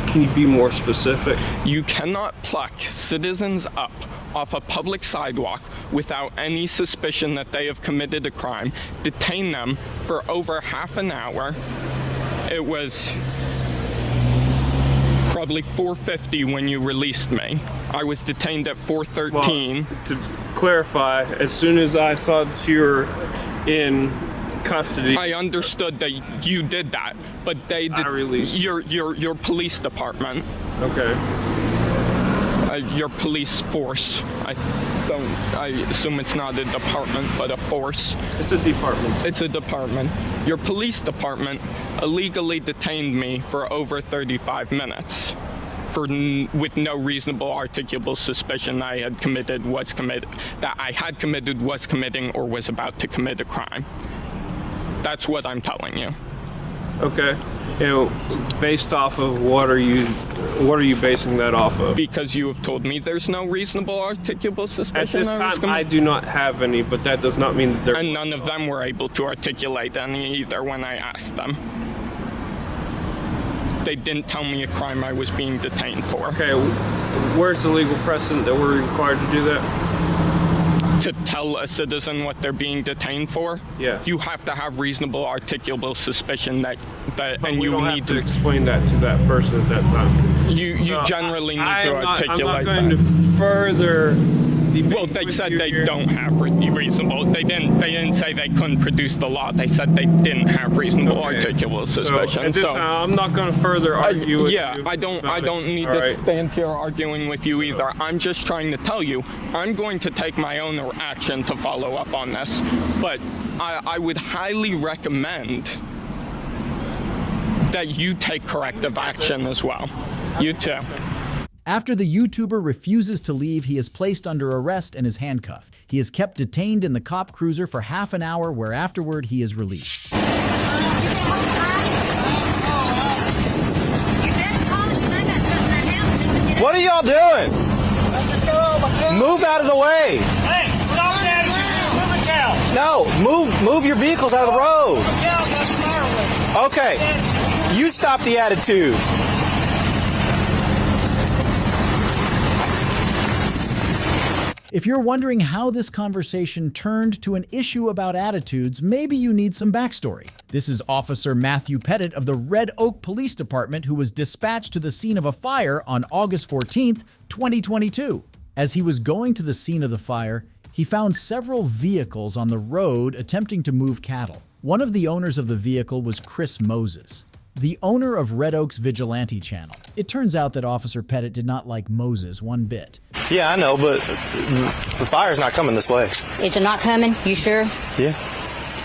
Can you be more specific? You cannot pluck citizens up off a public sidewalk without any suspicion that they have committed a crime, detain them for over half an hour. It was probably 4:50 when you released me. I was detained at 4:13. Well, to clarify, as soon as I saw that you were in custody, I understood that you did that, but they did. Your police department. Okay. Your police force. I assume it's not a department, but a force. It's a department. It's a department. Your police department illegally detained me for over 35 minutes with no reasonable articulable suspicion I had committed, was committing, or was about to commit a crime. That's what I'm telling you. Okay. Based off of what are you basing that off of? Because you have told me there's no reasonable articulable suspicion. At this time, I do not have any, but that does not mean that there. And none of them were able to articulate any either when I asked them. They didn't tell me a crime I was being detained for. Okay, where's the legal precedent that we're required to do that? To tell a citizen what they're being detained for? Yeah. You have to have reasonable articulable suspicion that but and we you don't need have to explain that to that person at that time. You generally need to articulate I'm not going to further. Well, they said they don't have reasonable. They didn't say they couldn't produce the law. They said they didn't have reasonable articulable suspicion. So at this time, I'm not going to further argue with you. I don't need to stand here arguing with you either. I'm just trying to tell you, I'm going to take my own action to follow up on this. But I would highly recommend that you take corrective action as well. You too. After the YouTuber refuses to leave, he is placed under arrest and is handcuffed. He is kept detained in the cop cruiser for half an hour, where afterward he is released. What are y'all doing? Move out of the way. Hey, stop that. No, move your vehicles out of the road. Okay, you stop the attitude. If you're wondering how this conversation turned to an issue about attitudes, maybe you need some backstory. This is Officer Matthew Pettit of the Red Oak Police Department, who was dispatched to the scene of a fire on August 14th, 2022. As he was going to the scene of the fire, he found several vehicles on the road attempting to move cattle. One of the owners of the vehicle was Chris Moses, the owner of Red Oak's Vigilante channel. It turns out that Officer Pettit did not like Moses one bit. Yeah, I know, but the fire's not coming this way. Is it not coming? You sure? Yeah.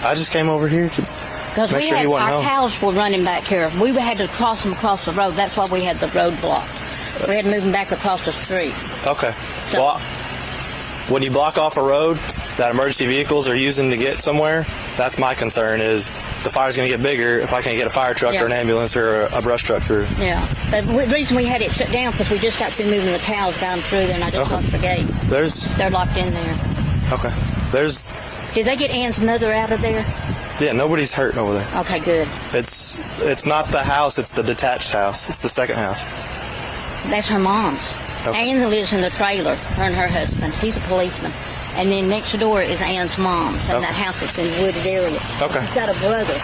I just came over here to Because make sure he wasn't our home. cows were running back here. We had to cross them across the road. That's why we had the road blocked. We had to move them back across the street. Okay. So- Well, when you block off a road that emergency vehicles are using to get somewhere, that's my concern is the fire's going to get bigger if I can't get a fire truck or an ambulance or a brush truck through. Yeah. The reason we had it shut down because we just got through moving the cows, got them through there, and I just locked the gate. They're locked in there. Okay. Did they get Ann's mother out of there? Yeah, nobody's hurt over there. Okay, good. It's not the house, it's the detached house. It's the second house. That's her mom's. Okay. Ann lives in the trailer, her and her husband. He's a policeman. And then next door is Ann's mom's, and that house is in the wooded area. Okay. He's got a brother.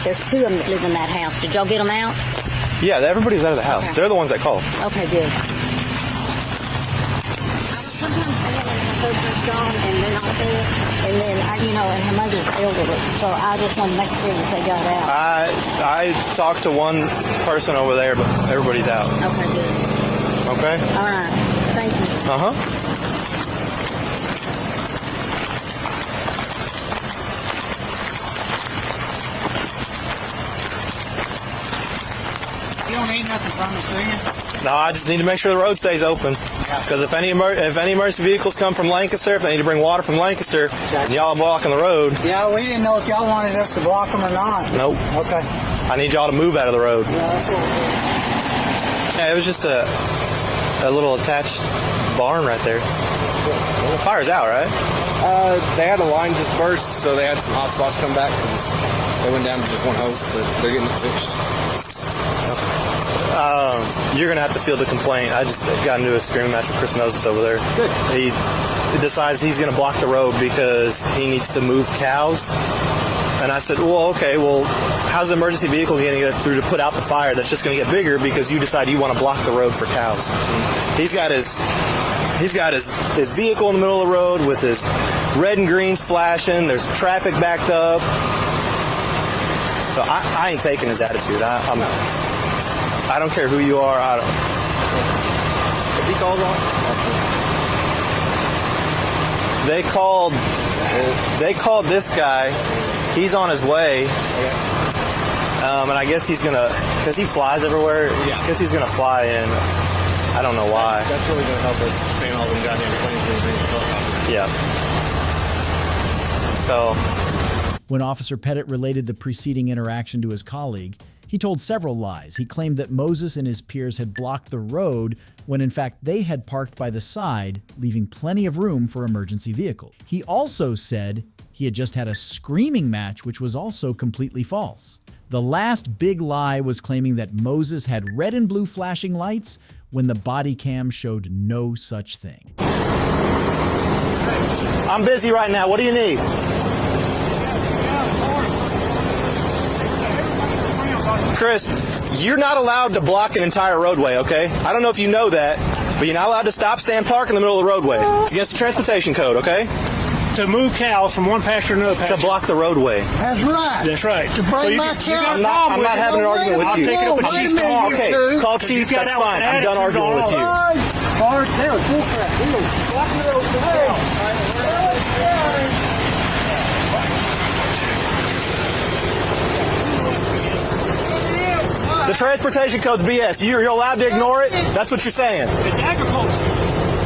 There's two of them that live in that house. Did y'all get them out? Yeah, everybody's out of the house. Okay. They're the ones that called. Okay, good. Gone and they're not there. And then, and her mother's elderly. So I just wanted to make sure that they got out. I talked to one person over there, but everybody's out. Okay, good. Okay? All right. Thank you. Uh-huh. You don't need nothing from us, do you? No, I just need to make sure the road stays open. Because if any emergency vehicles come from Lancaster, if they need to bring water from Lancaster, and y'all are blocking the road. Yeah, we didn't know if y'all wanted us to block them or not. Nope. Okay. I need y'all to move out of the road. Yeah, that's what Yeah, it was just a little attached barn right there. The fire's out, right? They had a line just burst, so they had some hot spots come back. They went down to just one hose, but they're getting it fixed. You're going to have to field a complaint. I just got into a screaming match with Chris Moses over there. Good. He decides he's going to block the road because he needs to move cows. And I said, how's the emergency vehicle getting it through to put out the fire that's just going to get bigger because you decide you want to block the road for cows? He's got his vehicle in the middle of the road with his red and greens flashing. There's traffic backed up. So I ain't taking his attitude. I don't care who you are. If he calls on, they called this guy. He's on his way. And I guess he's gonna, because he flies everywhere. Yeah. I guess he's gonna fly in. I don't know why. That's really gonna help us train all them goddamn planes. Yeah. So. When Officer Pettit related the preceding interaction to his colleague, he told several lies. He claimed that Moses and his peers had blocked the road when in fact they had parked by the side, leaving plenty of room for emergency vehicles. He also said he had just had a screaming match, which was also completely false. The last big lie was claiming that Moses had red and blue flashing lights when the body cam showed no such thing. I'm busy right now. What do you need? Chris, you're not allowed to block an entire roadway, okay? I don't know if you know that, but you're not allowed to stop, stand, park in the middle of the roadway. It's against the transportation code, okay? To move cows from one pasture to another pasture. To block the roadway. That's right. That's right. To bring my cows. I'm not having an argument with you. I'll take it up with Chief. Okay, call Chief, that's fine. I'm done arguing with you. Hard tail, full crap. Block the road. The transportation code's BS. You're allowed to ignore it? That's what you're saying. It's agriculture.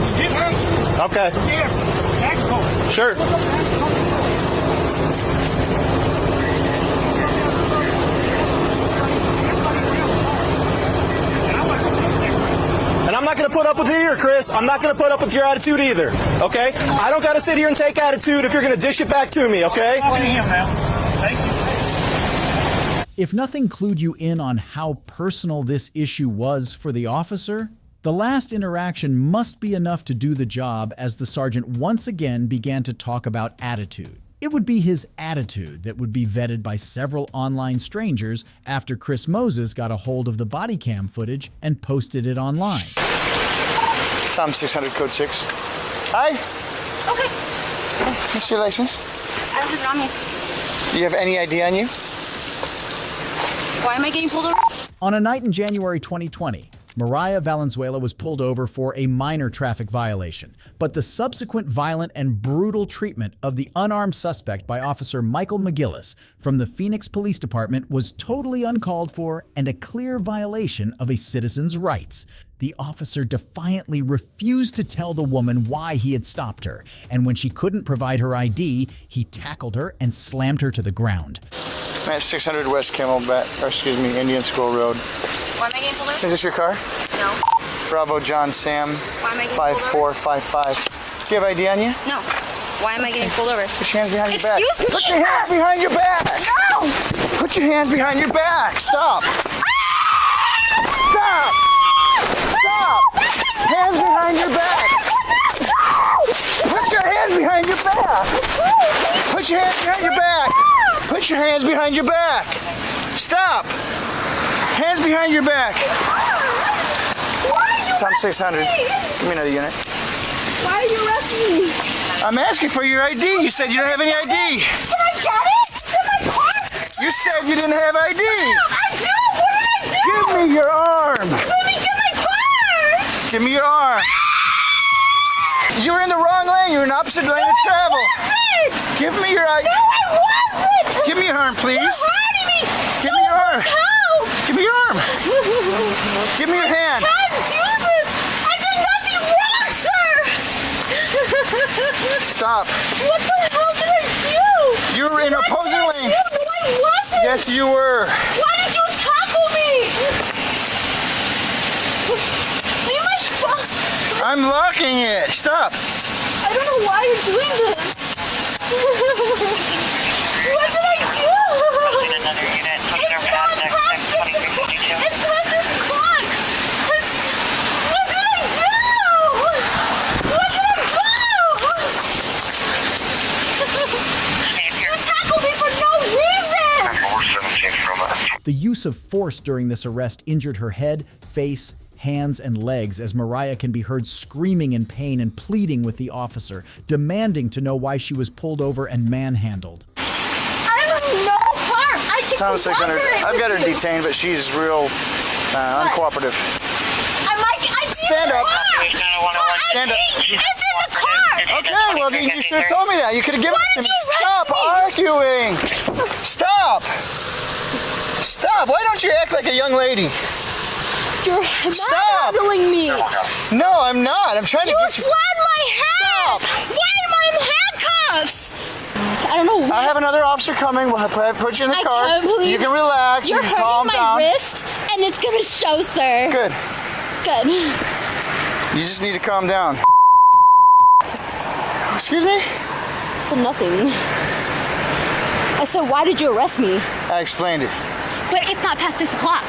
It's different. Okay. It's agriculture. Sure. And I'm not going to put up with it either, Chris. I'm not going to put up with your attitude either. Okay? I don't got to sit here and take attitude if you're going to dish it back to me, okay? Thank you. If nothing clued you in on how personal this issue was for the officer, the last interaction must be enough to do the job as the sergeant once again began to talk about attitude. It would be his attitude that would be vetted by several online strangers after Chris Moses got a hold of the body cam footage and posted it online. Tom 600 code 6. Hi. Okay. What's your license? I don't have it on me. Do you have any ID on you? Why am I getting pulled over? On a night in January 2020, Mariah Valenzuela was pulled over for a minor traffic violation, but the subsequent violent and brutal treatment of the unarmed suspect by Officer Michael McGillis from the Phoenix Police Department was totally uncalled for and a clear violation of a citizen's rights. The officer defiantly refused to tell the woman why he had stopped her, and when she couldn't provide her ID, he tackled her and slammed her to the ground. I'm at 600 West Indian School Road. Why am I getting pulled over? Is this your car? No. Bravo John Sam, Why am I getting pulled over? 5455. Do you have ID on you? No. Why am I getting pulled over? Put your hands behind your back. Excuse me. Put your hands behind your back. No. Put your hands behind your back. Stop. Stop. Stop. Hands behind your back. Put your hands behind your back. Put your hands behind your back. Put your hands behind your back. Stop. Hands behind your back. Tom 600. Give me another unit. Why are you arresting me? I'm asking for your ID. You said you don't have any ID. Can I get it? It's in my car. You said you didn't have ID. I do. What did I do? Give me your arm. Let me get my car. Give me your arm. You were in the wrong lane. You were in opposite lane of travel. Give me your ID. No, I wasn't. Give me your arm, please. You're hurting me. Give me your arm. Help. Give me your arm. Give me your hand. I can't do this. I did nothing wrong, sir. Stop. What the hell did I do? You were in opposing lane. No, I wasn't. Yes, you were. Why did you tackle me? Leave my phone. I'm locking it. Stop. I don't know why you're doing this. What did I do? Another unit, It's past this clock. What did I do? What did I do? You tackled me for no reason. The use of force during this arrest injured her head, face, hands, and legs as Mariah can be heard screaming in pain and pleading with the officer, demanding to know why she was pulled over and manhandled. I'm no harm. I can Tom 600. I've got her detained, but she's real uncooperative. Stand up. Stand up. It's in the car. Okay, well, you should have told me that. You could have given it to me. Stop arguing. Stop. Stop. Why don't you act like a young lady? You're handling me. No, I'm not. I'm trying to get you. You slammed my head. Stop. Why am I in handcuffs? I don't know. I have another officer coming. We'll put you in the car. Can't believe you can relax. You're and hurting calm my down. wrist, and it's gonna show, sir. Good. Good. You just need to calm down. Excuse me? I said nothing. I said, why did you arrest me? I explained it. But it's not past 6 o'clock.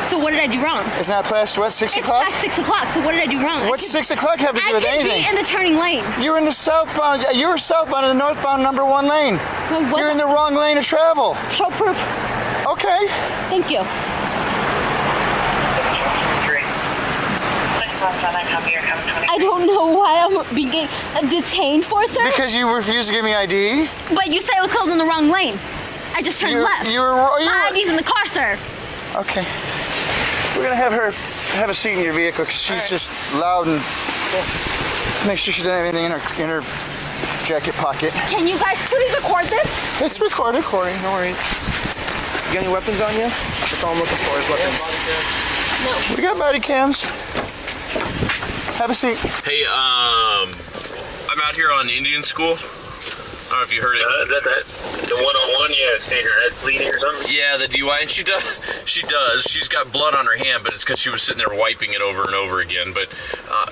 So what did I do wrong? It's not past what, 6 o'clock? It's past 6 o'clock, so what did I do wrong? What's 6 o'clock have to do with anything? I could be in the turning lane. You were in the southbound, you were southbound in the northbound number 1 lane. You're in the wrong lane of travel. Show proof. Okay. Thank you. I don't know why I'm being detained for, sir. Because you refused to give me ID. But you said I was closed in the wrong lane. I just turned left. My ID's in the car, sir. Okay. We're gonna have her have a seat in your vehicle because she's just loud and make sure she doesn't have anything in her jacket pocket. Can you guys please record this? It's recorded, Corey. No worries. You got any weapons on you? That's all I'm looking for is weapons. No. We got body cams. Have a seat. Hey, I'm out here on Indian School. I don't know if you heard it. The 101, yeah, saying her head bleeding or something? Yeah, the DUI, and she does. She's got blood on her hand, but it's because she was sitting there wiping it over and over again. But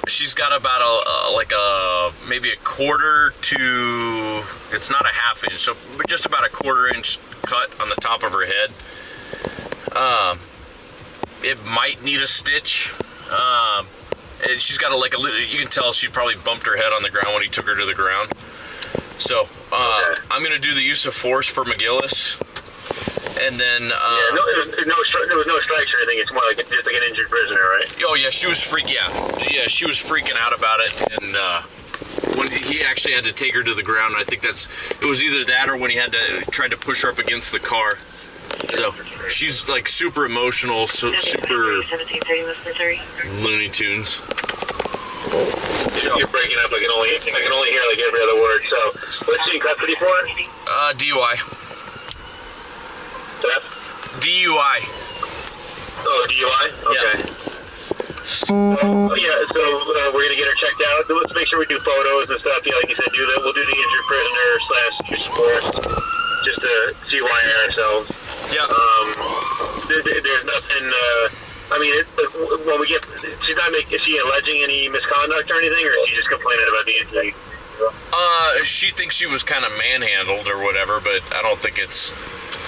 she's got about maybe a quarter to, it's not a half inch, so just about a quarter-inch cut on the top of her head. It might need a stitch. And she's got you can tell she probably bumped her head on the ground when he took her to the ground. So, I'm going to do the use of force for McGillis. And then, there was no strikes or anything. It's more like just like an injured prisoner, right? Oh, yeah, she was she was freaking out about it. And, when he actually had to take her to the ground, I think it was either that or when he tried to push her up against the car. So she's like super emotional, so super Looney Tunes. You're breaking up. I can only hear like every other word. So, what's she in custody for? DUI. That? DUI. Oh, DUI. Okay. Yeah. Yeah. So we're gonna get her checked out. Let's make sure we do photos and stuff. Yeah, like you said, do that. We'll do the injured prisoner / just to see why ourselves. Yeah. There's nothing. I mean, when we get, she's not making. Is she alleging any misconduct or anything, or is she just complaining about the injury? She thinks she was kind of manhandled or whatever, but I don't think it's.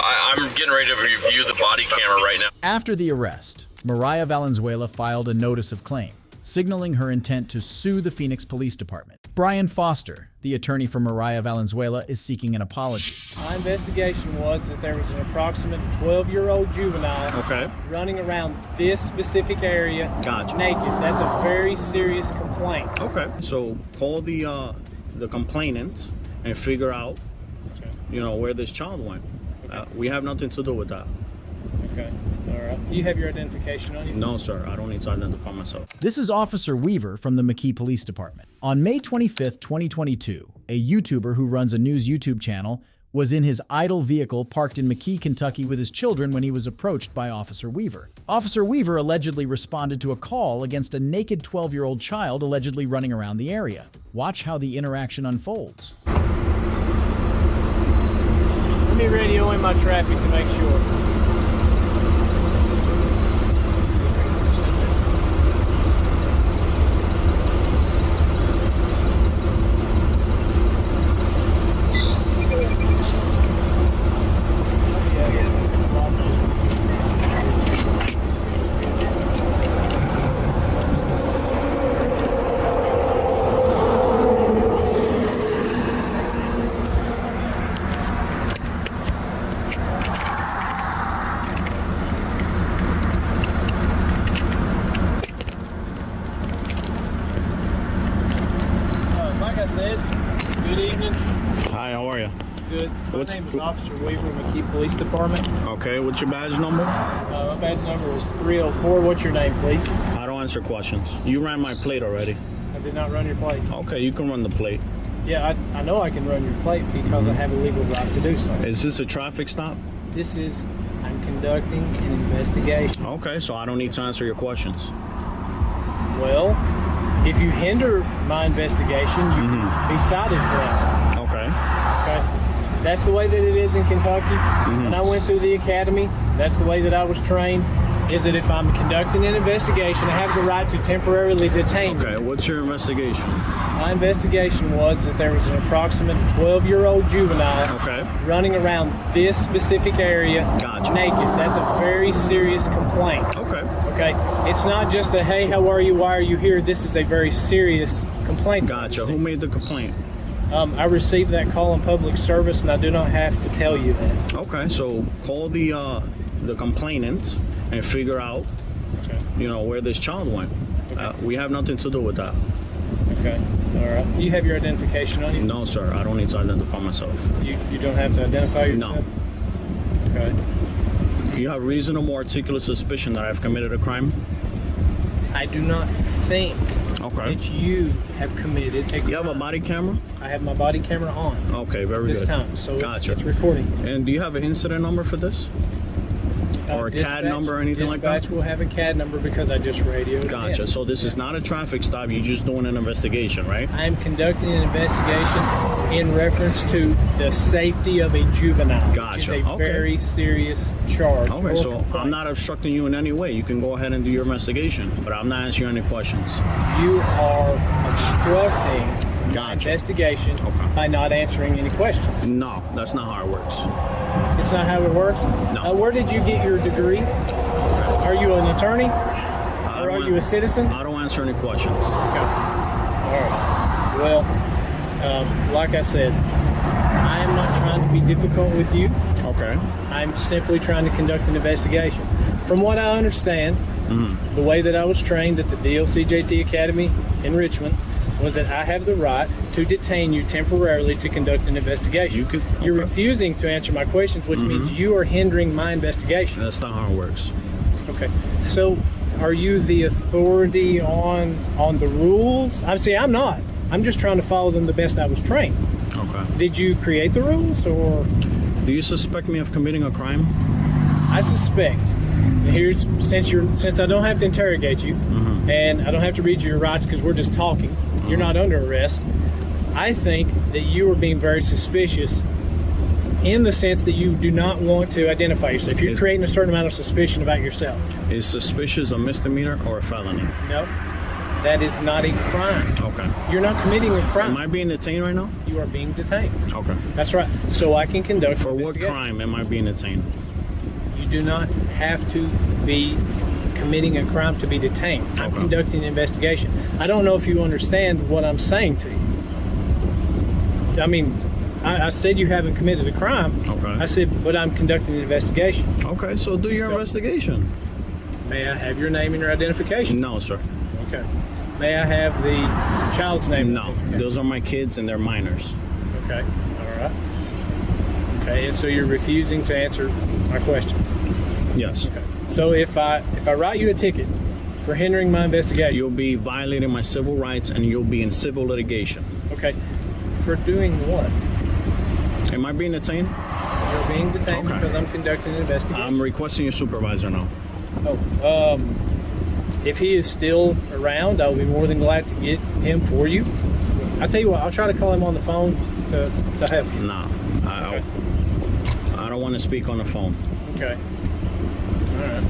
I'm getting ready to review the body camera right now. After the arrest, Mariah Valenzuela filed a notice of claim, signaling her intent to sue the Phoenix Police Department. Brian Foster, the attorney for Mariah Valenzuela, is seeking an apology. My investigation was that there was an approximate 12-year-old juvenile running around this specific area naked. That's a very serious complaint. Okay, so call the complainant and figure out, where this child went. We have nothing to do with that. Okay, all right. Do you have your identification on you? No, sir. I don't need to identify myself. This is Officer Weaver from the McKee Police Department. On May 25th, 2022, a YouTuber who runs a news YouTube channel was in his idle vehicle parked in McKee, Kentucky with his children when he was approached by Officer Weaver. Officer Weaver allegedly responded to a call against a naked 12-year-old child allegedly running around the area. Watch how the interaction unfolds. Let me radio in my traffic to make sure. Good evening. Hi, how are you? Good. My name is Officer Weaver, McKee Police Department. Okay, what's your badge number? My badge number was 304. What's your name, please? I don't answer questions. You ran my plate already. I did not run your plate. Okay, you can run the plate. Yeah, I know I can run your plate because I have a legal right to do so. Is this a traffic stop? I'm conducting an investigation. Okay, so I don't need to answer your questions. Well, if you hinder my investigation, you can be cited for that. Okay. Okay. That's the way that it is in Kentucky. When I went through the academy, that's the way that I was trained, is that if I'm conducting an investigation, I have the right to temporarily detain you. Okay, what's your investigation? My investigation was that there was an approximate 12-year-old juvenile running around this specific area naked. That's a very serious complaint. Okay. It's not just a, hey, how are you, why are you here? This is a very serious complaint. Gotcha. Who made the complaint? I received that call in public service, and I do not have to tell you that. Okay, so call the complainant and figure out, where this child went. We have nothing to do with that. Okay, all right. Do you have your identification on you? No, sir. I don't need to identify myself. You don't have to identify yourself? No. Okay. You have reasonable articulate suspicion that I've committed a crime? I do not think that you have committed a crime. You have a body camera? I have my body camera on. Okay, very this good. This time, so gotcha. it's recording. And do you have an incident number for this? Or a CAD number or anything like that? Dispatch will have a CAD number because I just radioed. Gotcha. So this is not a traffic stop. You're just doing an investigation, right? I am conducting an investigation in reference to the safety of a juvenile. Gotcha. Which is a very serious charge. Okay, so I'm not obstructing you in any way. You can go ahead and do your investigation, but I'm not answering any questions. You are obstructing my investigation by not answering any questions. No, that's not how it works. It's not how it works? No. Where did you get your degree? Are you an attorney? Or are you a citizen? I don't answer any questions. Okay. All right. Well, like I said, I am not trying to be difficult with you. Okay. I'm simply trying to conduct an investigation. From what I understand, the way that I was trained at the DLCJT Academy in Richmond, was that I have the right to detain you temporarily to conduct an investigation. You're refusing to answer my questions, which means you are hindering my investigation. That's not how it works. Okay. So, are you the authority on the rules? I'm not. I'm just trying to follow them the best I was trained. Okay. Did you create the rules, or? Do you suspect me of committing a crime? I suspect. Since I don't have to interrogate you, and I don't have to read you your rights because we're just talking. You're not under arrest. I think that you are being very suspicious in the sense that you do not want to identify yourself. You're creating a certain amount of suspicion about yourself. Is suspicious a misdemeanor or a felony? No, that is not a crime. Okay. You're not committing a crime. Am I being detained right now? You are being detained. Okay. That's right. So I can conduct For what crime am I being detained? You do not have to be committing a crime to be detained. I'm conducting an investigation. I don't know if you understand what I'm saying to you. I mean, I said you haven't committed a crime. Okay. I said, but I'm conducting an investigation. Okay, so do your investigation. May I have your name and your identification? No, sir. Okay. May I have the child's name? No, those are my kids and they're minors. Okay, all right. Okay, and so you're refusing to answer my questions? Yes. Okay. So if I write you a ticket for hindering my investigation, you'll be violating my civil rights and you'll be in civil litigation. Okay. For doing what? Am I being detained? You're being detained because I'm conducting an investigation. I'm requesting your supervisor now. Oh, if he is still around, I'll be more than glad to get him for you. I'll tell you what, I'll try to call him on the phone to help you. No, I don't want to speak on the phone. Okay. All right.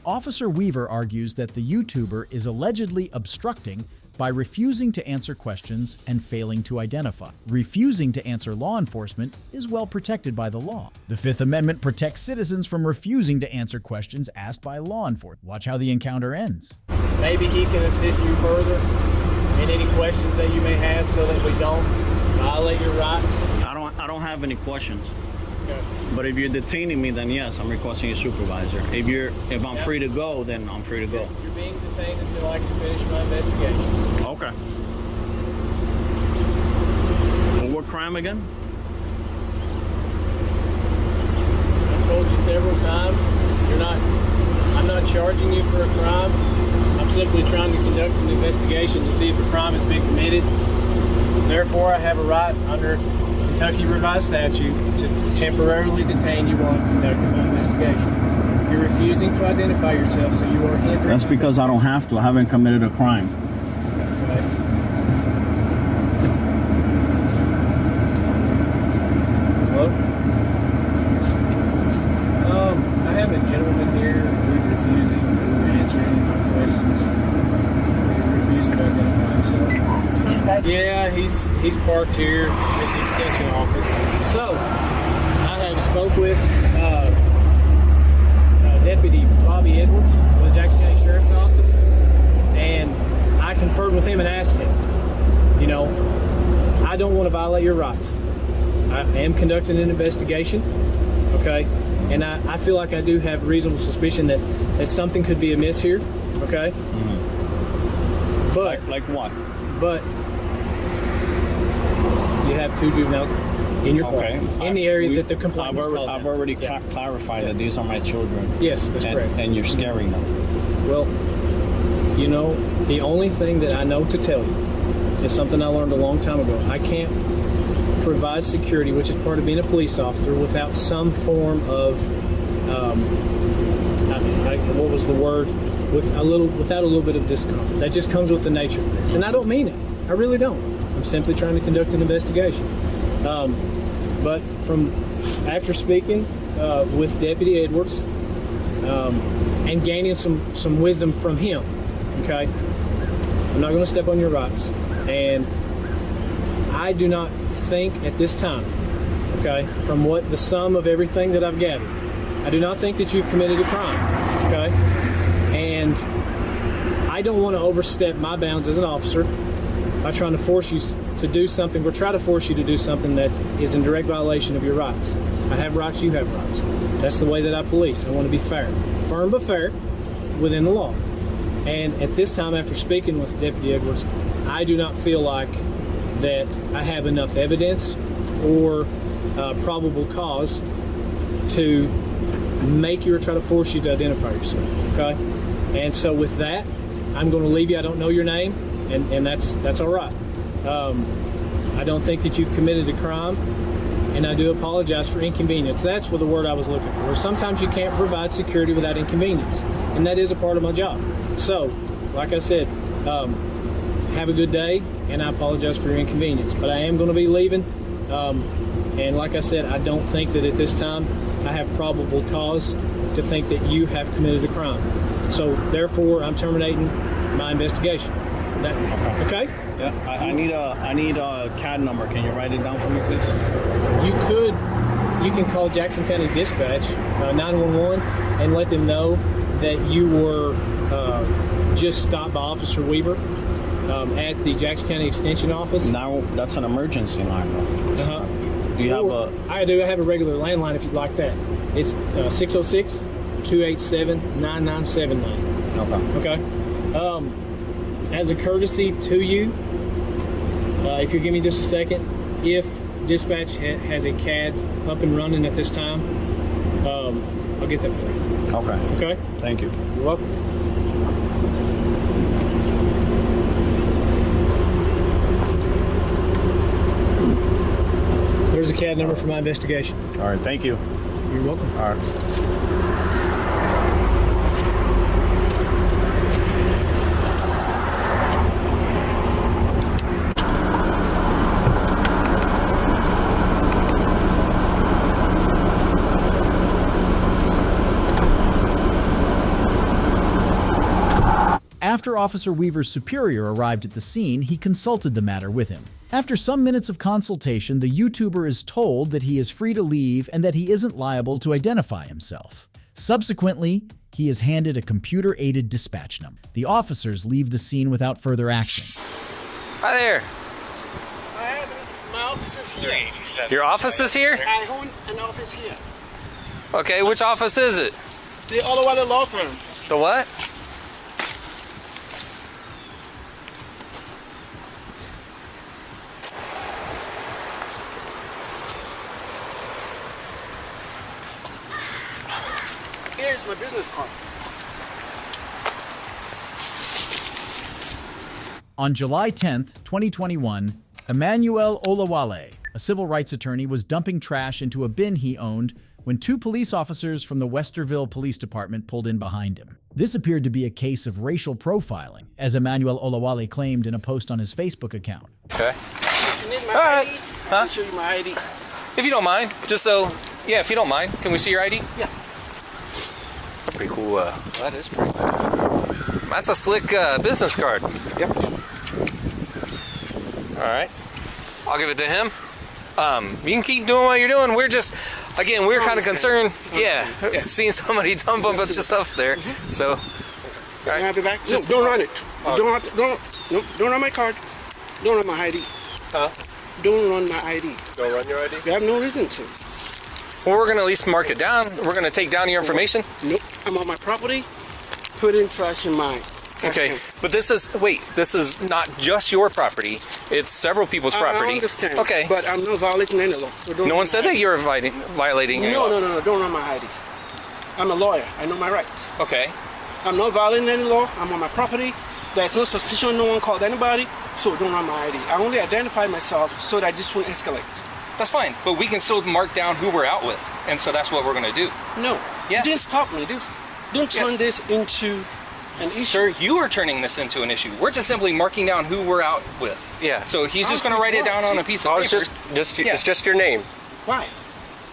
Officer Weaver argues that the YouTuber is allegedly obstructing by refusing to answer questions and failing to identify. Refusing to answer law enforcement is well protected by the law. The Fifth Amendment protects citizens from refusing to answer questions asked by law enforcement. Watch how the encounter ends. Maybe he can assist you further in any questions that you may have so that we don't violate your rights. I don't have any questions. Okay. But if you're detaining me, then yes, I'm requesting a supervisor. If I'm free to go, then I'm free to go. You're being detained until I can finish my investigation. Okay. For what crime again? I've told you several times, I'm not charging you for a crime. I'm simply trying to conduct an investigation to see if a crime has been committed. Therefore, I have a right under Kentucky Revised Statute to temporarily detain you while I'm conducting my investigation. You're refusing to identify yourself, so you are hindering. That's because I don't have to. I haven't committed a crime. Okay. Hello? I have a gentleman here who's refusing to answer any of my questions. He's refusing to identify himself. Yeah, he's parked here at the extension office. So, I have spoke with Deputy Bobby Edwards of the Jackson County Sheriff's Office, and I conferred with him and asked him, I don't want to violate your rights. I am conducting an investigation, okay? And I feel like I do have reasonable suspicion that something could be amiss here, okay? Mm-hmm. But like what? But you have two juveniles in your car, in the area that the complaint was called. I've already clarified that these are my children. Yes, that's correct. And you're scaring them. Well, the only thing that I know to tell you is something I learned a long time ago. I can't provide security, which is part of being a police officer, without some form of, what was the word? Without a little bit of discomfort. That just comes with the nature of this. And I don't mean it. I really don't. I'm simply trying to conduct an investigation. But after speaking with Deputy Edwards and gaining some wisdom from him, okay, I'm not going to step on your rights. And I do not think at this time, okay, from what the sum of everything that I've gathered, I do not think that you've committed a crime, okay? And I don't want to overstep my bounds as an officer by trying to force you to do something or try to force you to do something that is in direct violation of your rights. I have rights, you have rights. That's the way that I police. I want to be fair. Firm but fair within the law. And at this time, after speaking with Deputy Edwards, I do not feel like that I have enough evidence or probable cause to make you or try to force you to identify yourself, okay? And so with that, I'm going to leave you. I don't know your name, and that's all right. I don't think that you've committed a crime, and I do apologize for inconvenience. That's what the word I was looking for. Sometimes you can't provide security without inconvenience, and that is a part of my job. So, like I said, have a good day, and I apologize for your inconvenience. But I am going to be leaving, and like I said, I don't think that at this time I have probable cause to think that you have committed a crime. So, therefore, I'm terminating my investigation. Okay? Yeah, I need a CAD number. Can you write it down for me, please? You can call Jackson County Dispatch 911 and let them know that you were just stopped by Officer Weaver at the Jackson County Extension Office. Now that's an emergency line. Do you have a? I do. I have a regular landline if you'd like that. It's 606-287-9979. Okay. Okay. As a courtesy to you, if you give me just a second, if dispatch has a CAD up and running at this time, I'll get that for you. Okay. Okay? Thank you. You're welcome. There's a CAD number for my investigation. All right. Thank you. You're welcome. All right. After Officer Weaver's superior arrived at the scene, he consulted the matter with him. After some minutes of consultation, the YouTuber is told that he is free to leave and that he isn't liable to identify himself. Subsequently, he is handed a computer-aided dispatch number. The officers leave the scene without further action. Hi there. My office is here. Your office is here? I own an office here. Okay, which office is it? The Unlawful law firm. The what? Here's my business card. On July 10th, 2021, Emmanuel Olawale, a civil rights attorney, was dumping trash into a bin he owned when two police officers from the Westerville Police Department pulled in behind him. This appeared to be a case of racial profiling, as Emmanuel Olawale claimed in a post on his Facebook account. Okay. If you need my All right. ID, Huh? I'll show you my ID. If you don't mind, just so, yeah, if you don't mind, can we see your ID? Yeah. Pretty cool. That is pretty cool. That's a slick business card. Yep. All right. I'll give it to him. You can keep doing what you're doing. We're just, again, we're kind of concerned. Yeah, seeing somebody dump a bunch of stuff there. So, all right. Have it back? No, don't run it. Don't run my card. Don't run my ID. Huh? Don't run my ID. Don't run your ID? You have no reason to. Well, we're going to at least mark it down. We're going to take down your information. Nope. I'm on my property. Putting trash in mine. Okay, but this is not just your property. It's several people's property. I understand. Okay. But I'm not violating any law. So No one said that you were violating any law. No. Don't run my ID. I'm a lawyer. I know my rights. Okay. I'm not violating any law. I'm on my property. There's no suspicion. No one called anybody. So don't run my ID. I only identify myself so that this won't escalate. That's fine, but we can still mark down who we're out with, and so that's what we're going to do. No. Yes. This stop me. Don't turn this into an issue. Sir, you are turning this into an issue. We're just simply marking down who we're out with. Yeah. So he's just going to write it down on a piece of paper. It's just your name. Why?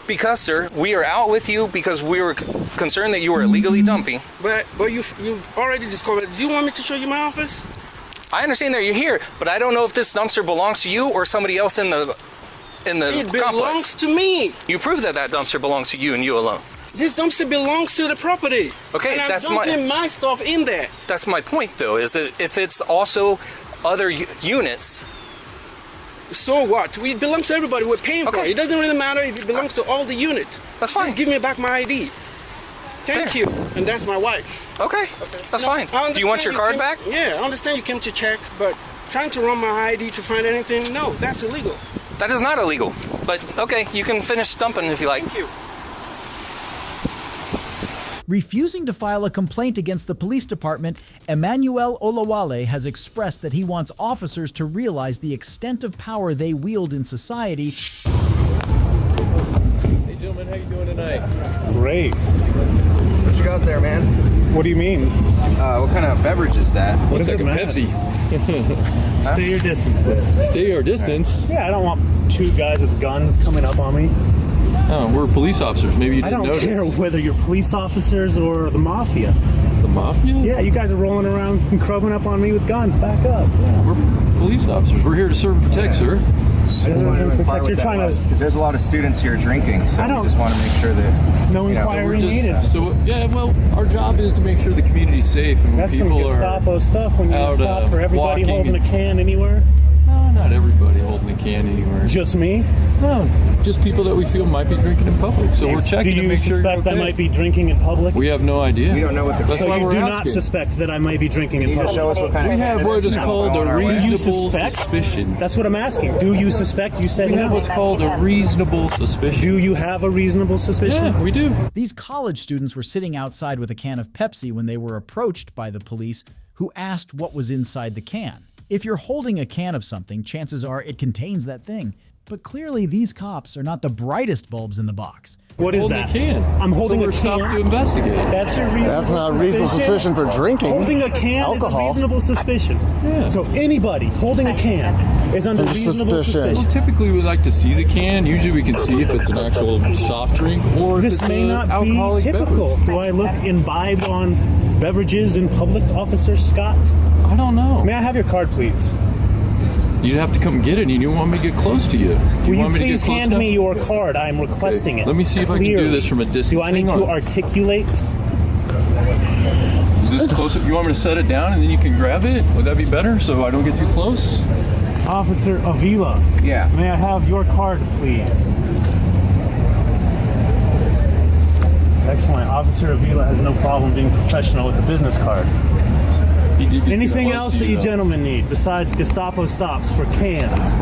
Because, sir, we are out with you because we were concerned that you were illegally dumping. But you've already discovered. Do you want me to show you my office? I understand that you're here, but I don't know if this dumpster belongs to you or somebody else in the It complex. belongs to me. You prove that dumpster belongs to you and you alone. This dumpster belongs to the property. Okay, and I'm that's dumping my stuff in there. That's my point, though. Is that if it's also other units. So what? It belongs to everybody. We're paying for it. It doesn't really matter if it belongs to all the unit. That's fine. Just give me back my ID. Thank you. And that's my wife. Okay. That's fine. Do you want your card back? Yeah, I understand you came to check, but trying to run my ID to find anything, no, that's illegal. That is not illegal. But okay, you can finish stumping if you like. Thank you. Refusing to file a complaint against the police department, Emmanuel Olawale has expressed that he wants officers to realize the extent of power they wield in society. Hey gentlemen, how you doing tonight? Great. What you got there, man? What do you mean? What kind of beverage is that? Looks like a Pepsi. Stay your distance, please. Stay your distance. Yeah, I don't want two guys with guns coming up on me. Oh, we're police officers. Maybe you didn't notice. I don't care whether you're police officers or the mafia. The mafia? Yeah, you guys are rolling around and crubbing up on me with guns. Back up. Yeah. We're police officers. We're here to serve and protect, sir. I just wanted to inquire what that was, because there's a lot of students here drinking, so we just want to make sure that no inquiry needed. So yeah, well, our job is to make sure the community's safe, and when that's some people Gestapo are stuff when you out, stop for everybody holding a can anywhere. No, not everybody holding a can anywhere. Just me? No, just people that we feel might be drinking in public. So we're checking to make sure. Do you suspect I might be drinking in public? We have no idea. We don't know what the. That's so why you we're do asking. not suspect that I might be drinking in public? Show us what kind we have what is called a reasonable suspicion. That's what I'm asking. Do you suspect? You said we have what's called a reasonable suspicion. Do you have a reasonable suspicion? Yeah, we do. These college students were sitting outside with a can of Pepsi when they were approached by the police, who asked what was inside the can. If you're holding a can of something, chances are it contains that thing. But clearly these cops are not the brightest bulbs in the box. What is that? I'm holding a can. Stopped to investigate. That's your reasonable That's not reasonable suspicion for drinking. Holding a can is a reasonable suspicion. Yeah. So anybody holding a can is under reasonable suspicion. Well, typically we like to see the can. Usually we can see if it's an actual soft drink or if This it's may an not be alcoholic typical. beverage. Do I look imbibed on beverages in public, Officer Scott? I don't know. May I have your card, please? You'd have to come get it, and you don't want me to get close to you. Will you please hand me your card? I'm requesting it. Let me see if I can do this from a distance. Do I need to articulate? Is this close? You want me to set it down and then you can grab it? Would that be better so I don't get too close? Officer Avila. Yeah. May I have your card, please? Excellent. Officer Avila has no problem being professional with a business card. Anything else that you gentlemen need besides Gestapo stops for cans?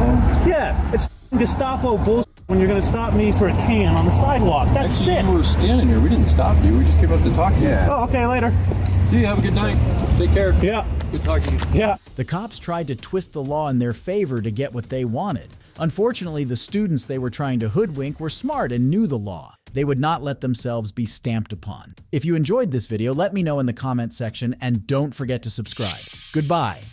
Yeah, it's Gestapo bullshit when you're going to stop me for a can on the sidewalk. That's Actually, sick. you were standing here. We didn't stop you. We just came up to talk to you. Yeah. Oh, okay, later. See you. Have a good night. Take care. Yeah. Good talking to you. Yeah. The cops tried to twist the law in their favor to get what they wanted. Unfortunately, the students they were trying to hoodwink were smart and knew the law. They would not let themselves be stamped upon. If you enjoyed this video, let me know in the comment section and don't forget to subscribe. Goodbye.